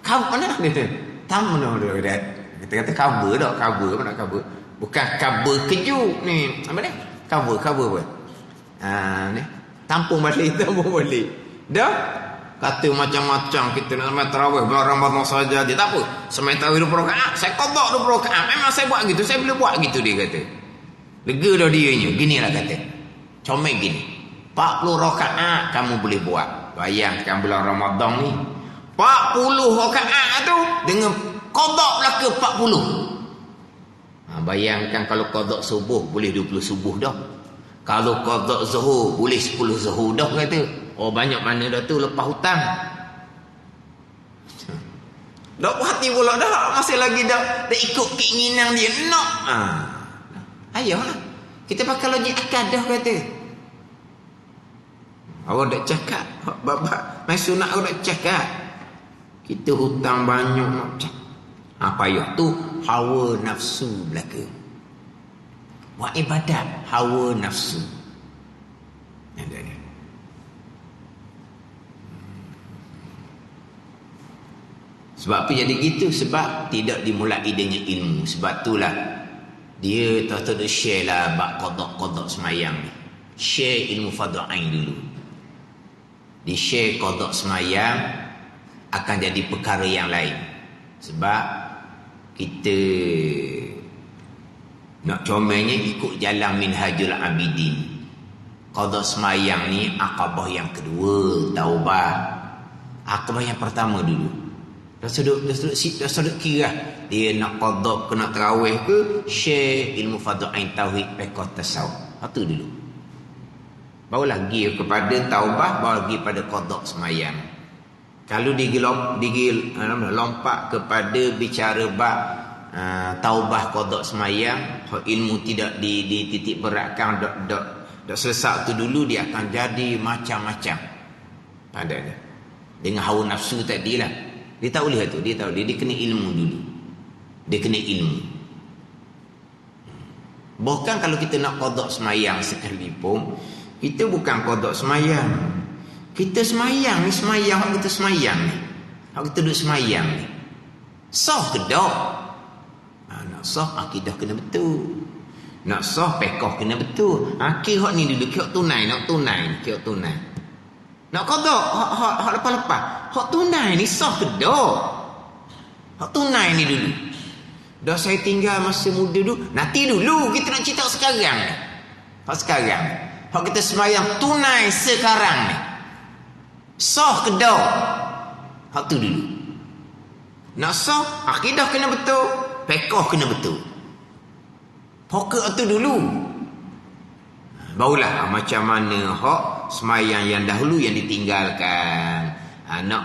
mana dia? Tamu dia. Kita kata cover tak? Apa nak cover? Bukan cover keju ni. Apa ni? Cover apa? Ni. Tampung balik. Dah? Kata macam-macam kita nak semai tarawih bulan Ramadan saja dia. Tak apa. Semai tarawih 20 rakaat, saya qada 20 rakaat. Memang saya buat gitu. Saya boleh buat gitu dia kata. Lega dah dianya. Ginilah kata. Comel gini. 40 rakaat kamu boleh buat. Bayangkan bulan Ramadan ni. 40 rakaat tu dengan qada belaka 40. Bayangkan kalau qada subuh boleh 20 subuh dah. Kalau qada zuhur boleh 10 zuhur dah kata. Banyak mana dah tu lepas hutang. Dah hati pula dah. Masih lagi dah ikut keinginan dia nak. Ayolah. Kita pakai logik akal dah kata. Awak dah cakap. Babak main sunat awak dah cakap. Kita hutang banyak nak cakap. Payah tu hawa nafsu belaka. Buat ibadat hawa nafsu. Ada ni. Sebab apa jadi gitu? Sebab tidak dimulai dengan ilmu. Sebab itulah dia tak share lah bab qada semayang ni. Share ilmu fardhu ain dulu. Di share qada semayang akan jadi perkara yang lain. Sebab kita nak comelnya ikut jalan Minhajul Abidin. Qada semayang ni akabah yang kedua, taubah. Akabah yang pertama dulu. Dah sudut kira dia nak qada ke nak tarawih ke, share ilmu fardhu ain tauhid fiqh tasawuf. Itu dulu. Baru lagi kepada taubah, baru lagi pada qada semayang. Kalau lompat kepada bicara bab taubah qada semayang, ilmu tidak dititik beratkan, dok selesai tu dulu, dia akan jadi macam-macam pada dia. Dengan hawa nafsu tadilah. Dia tak boleh tu, dia kena ilmu dulu. Dia kena ilmu. Bahkan kalau kita nak qada semayang sekalipun, kita bukan qada semayang. Kita semayang ni, semayang hak kita semayang ni. Hak kita duduk semayang ni. Sah ke tak? Nak sah akidah kena betul. Nak sah pekoh kena betul. Kira hak ni dulu, kira tunai, nak tunai, kira tunai. Nak qada hak lepas-lepas. Hak tunai ni sah ke tak? Hak tunai ni dulu. Dah saya tinggal masa muda dulu, nanti dulu kita nak cerita sekarang ni. Hak sekarang. Hak kita sembahyang tunai sekarang ni. Sah ke tak? Hak tu dulu. Nak sah, akidah kena betul, pekoh kena betul. Pokok tu dulu. Barulah macam mana hak semayang yang dahulu yang ditinggalkan. Nak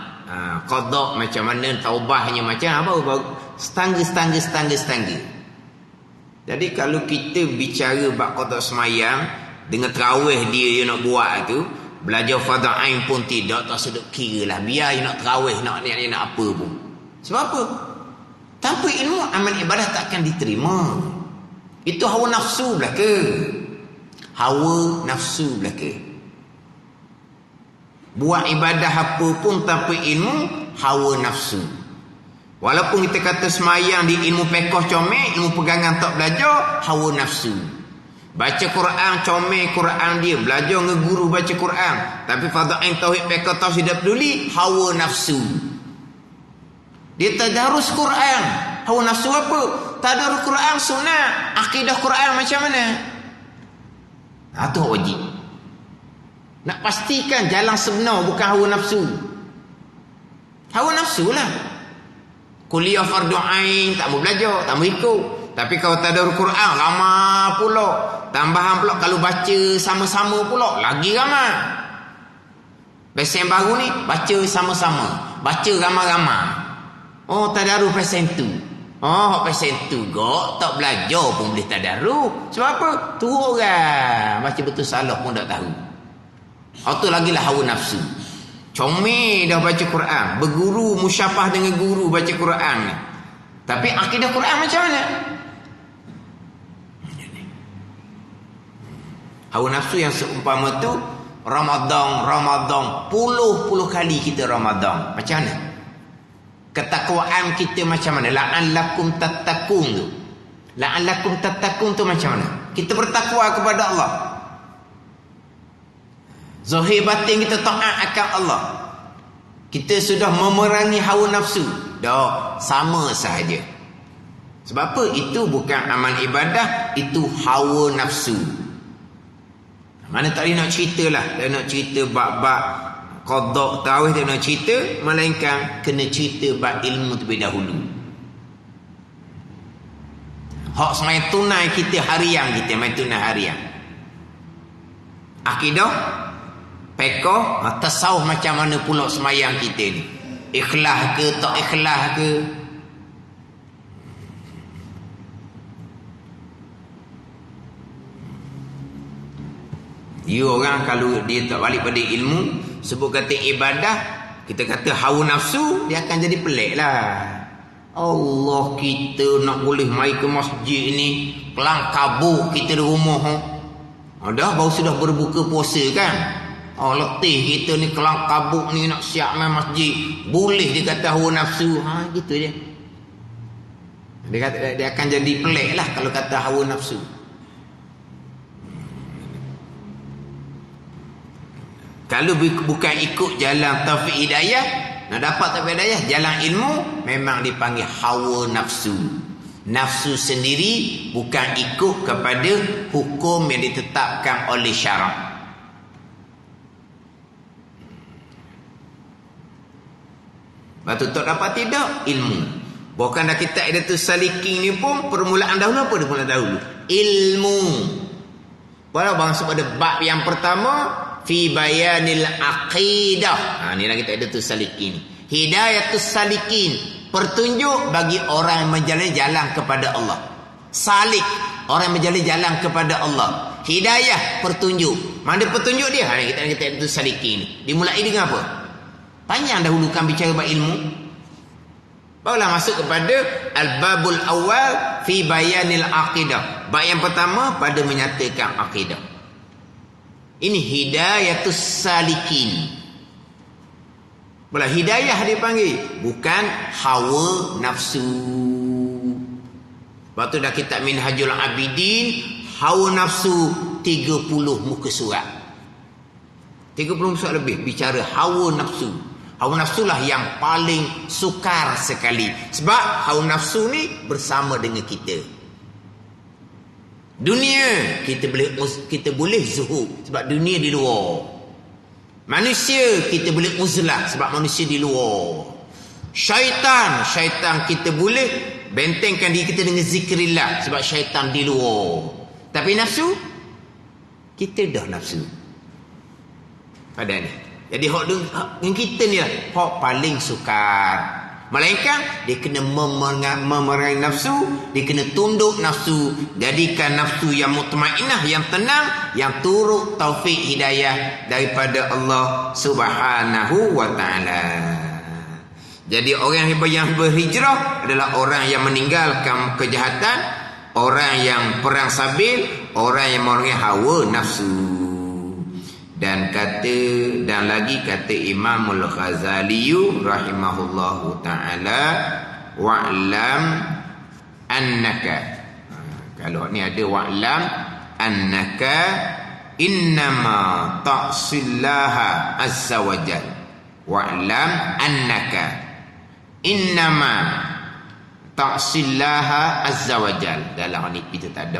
qada macam mana, taubahnya macam apa, setangga. Jadi kalau kita bicara bab qada semayang dengan tarawih dia nak buat tu, belajar fardu ain pun tidak, tak sedut kira lah. Biar dia nak tarawih, nak apa pun. Sebab apa? Tanpa ilmu amal ibadah tak akan diterima. Itu hawa nafsu belaka. Hawa nafsu belaka. Buat ibadah apa pun tanpa ilmu, hawa nafsu. Walaupun kita kata semayang di ilmu pekoh comel, ilmu pegangan tak belajar, hawa nafsu. Baca Quran comel Quran dia, belajar dengan guru baca Quran, tapi fardu ain tauhid pekoh tauhid tidak peduli, hawa nafsu. Dia tadarus Quran, hawa nafsu apa? Tadarus Quran sunat, akidah Quran macam mana? Itu wajib. Nak pastikan jalan sebenar bukan hawa nafsu. Hawa nafsu lah. Kuliah fardu ain tak mau belajar, tak mau ikut. Tapi kalau tadarus Quran lama pula. Tambahan pula kalau baca sama-sama pula lagi ramai. Pesen baru ni baca sama-sama, baca ramai-ramai. Oh, tadarus pesen tu. Oh, pesen tu gak tak belajar pun boleh tadarus. Sebab apa? Tu orang baca betul salah pun tak tahu. Tu lagi lah hawa nafsu. Comel dah baca Quran, berguru musyafah dengan guru baca Quran ni. Tapi akidah Quran macam mana? Hawa nafsu yang seumpama tu Ramadan puluh kali kita Ramadan. Macam mana? Ketakwaan kita macam mana? La'allakum tattaqun tu. La'allakum tattaqun tu macam mana? Kita bertakwa kepada Allah. Zahir batin kita taat akan Allah. Kita sudah memerangi hawa nafsu. Dah sama sahaja. Sebab apa? Itu bukan amal ibadah, itu hawa nafsu. Mana tak nak cerita lah. Tak nak cerita bab-bab qada tarawih, tak nak cerita, melainkan kena cerita bab ilmu terlebih dahulu. Hak semai tunai kita harian, kita main tunai harian. Akidah, pekoh, tasawuf macam mana pula semayang kita ni. Ikhlas ke tak ikhlas ke? Dia orang kalau dia tak balik pada ilmu, sebut kata ibadah, kita kata hawa nafsu, dia akan jadi pelik lah. Allah, kita nak boleh mai ke masjid ni, kelang kabut kita di rumah. Dah baru sudah berbuka puasa kan. Letih kita ni kelang kabut ni nak siap main masjid. Boleh dia kata hawa nafsu. Gitu je. Dia kata dia akan jadi pelik lah kalau kata hawa nafsu. Kalau bukan ikut jalan taufik hidayah, nak dapat taufik hidayah, jalan ilmu, memang dipanggil hawa nafsu. Nafsu sendiri bukan ikut kepada hukum yang ditetapkan oleh syarak. Batu tak dapat tidak? Ilmu. Bukan dah kita ada tu salikin ni pun, permulaan dahulu apa dia mula dahulu? Ilmu. Walaupun bangsa pada bab yang pertama, fi bayanil aqidah. Ni lah kita ada tu salikin. Hidayatus salikin, petunjuk bagi orang yang menjalani jalan kepada Allah. Salik, orang yang menjalani jalan kepada Allah. Hidayah, petunjuk. Mana petunjuk dia? Kita itu saliki ni. Dimulai dengan apa? Panjang dahulu kan bicara bab ilmu. Barulah masuk kepada al-babul awal fi bayanil aqidah. Bab yang pertama pada menyatakan akidah. Ini hidayatus salikin. Bola hidayah dipanggil, bukan hawa nafsu. Lepas tu dah kitab Minhajul Abidin, hawa nafsu 30 muka surat. 30 muka surat lebih bicara hawa nafsu. Hawa nafsu lah yang paling sukar sekali. Sebab hawa nafsu ni bersama dengan kita. Dunia kita boleh zuhud sebab dunia di luar. Manusia kita boleh uzlah sebab manusia di luar. Syaitan kita boleh bentengkan diri kita dengan zikrillah sebab syaitan di luar. Tapi nafsu kita dah nafsu pada ni. Jadi hak dengan kita ni lah hak paling sukar. Melainkan dia kena memerangi nafsu, dia kena tunduk nafsu, jadikan nafsu yang mutmainnah, yang tenang, yang turut taufik hidayah daripada Allah Subhanahu wa taala. Jadi orang yang berhijrah adalah orang yang meninggalkan kejahatan, orang yang perang sabil, orang yang memerangi hawa nafsu. Dan lagi kata Imamul Ghazali rahimahullahu taala, wa'lam annaka. Kalau ni ada wa'lam annaka innama ta'sillaha azza wajal. Wa'lam annaka innama ta'sillaha azza wajal. Dalam ni kita tak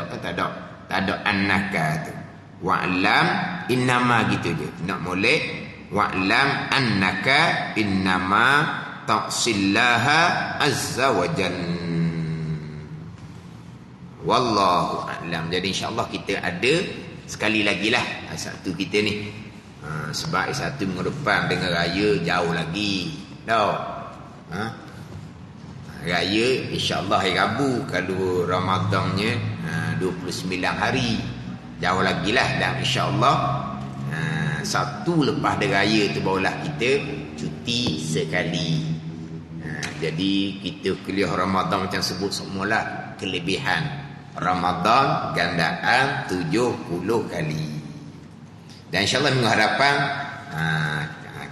ada annaka tu. Wa'lam innama gitu je. Nak molek wa'lam annaka innama ta'sillaha azza wajal. Wallahu a'lam. Jadi insya-Allah kita ada sekali lagi lah satu kita ni. Sebab satu minggu depan dengan raya jauh lagi. Tahu? Raya insya-Allah hari Rabu, kalau Ramadannya 29 hari. Jauh lagi lah. Dan insya-Allah satu lepas dari raya tu barulah kita cuti sekali. Jadi kita kuliah Ramadan macam sebut semula, kelebihan Ramadan gandaan 70 kali. Dan insya-Allah minggu hadapan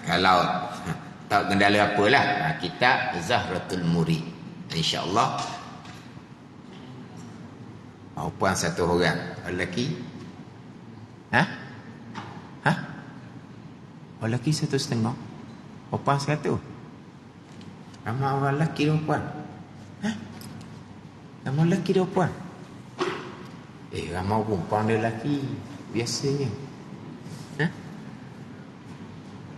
kalau tak kendala apalah, kita Zahratul Murid insya-Allah. Perempuan satu orang, lelaki lelaki 1.5, perempuan 100. Ramai orang lelaki dan perempuan. Ramai lelaki dan perempuan. Ramai perempuan dan lelaki biasanya.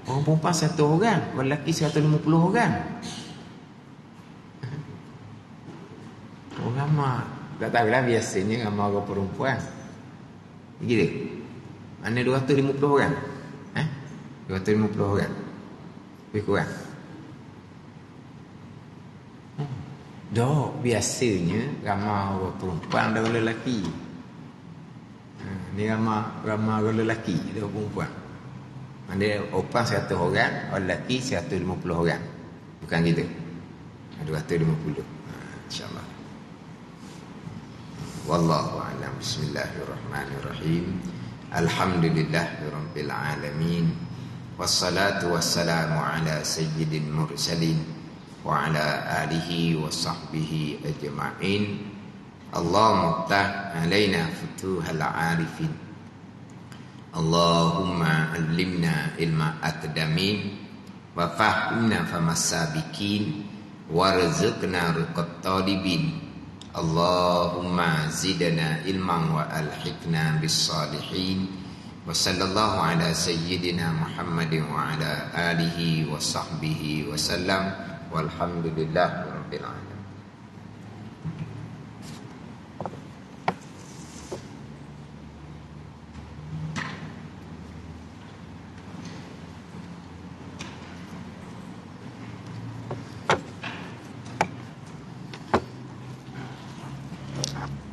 Orang perempuan 1 orang, orang lelaki 150 orang. Orang ramai. Tak tahulah biasanya ramai orang perempuan. Gila. Mana 250 orang? 250 orang. Lebih kurang. Dok, biasanya ramai orang perempuan dan orang lelaki. Ni ramai orang lelaki dan orang perempuan. Mana perempuan 100 orang, orang lelaki 150 orang. Bukan gitu. 250. InsyaAllah. Wallahu a'lam. Bismillahirrahmanirrahim. Alhamdulillahirabbil alamin. Wassalatu wassalamu ala sayyidil mursalin wa ala alihi wa sahbihi ajma'in. Allahumma ftah alaina futuhal arifin. Allahumma allimna ilma aqdamin wa fahimna famasabikin warzuqna riqat talibin. Allahumma zidna ilman wa alhiqna bis salihin. Wa sallallahu ala sayyidina Muhammadin wa ala alihi wa sahbihi wa sallam. Walhamdulillahi rabbil alamin. Wabarakatuh.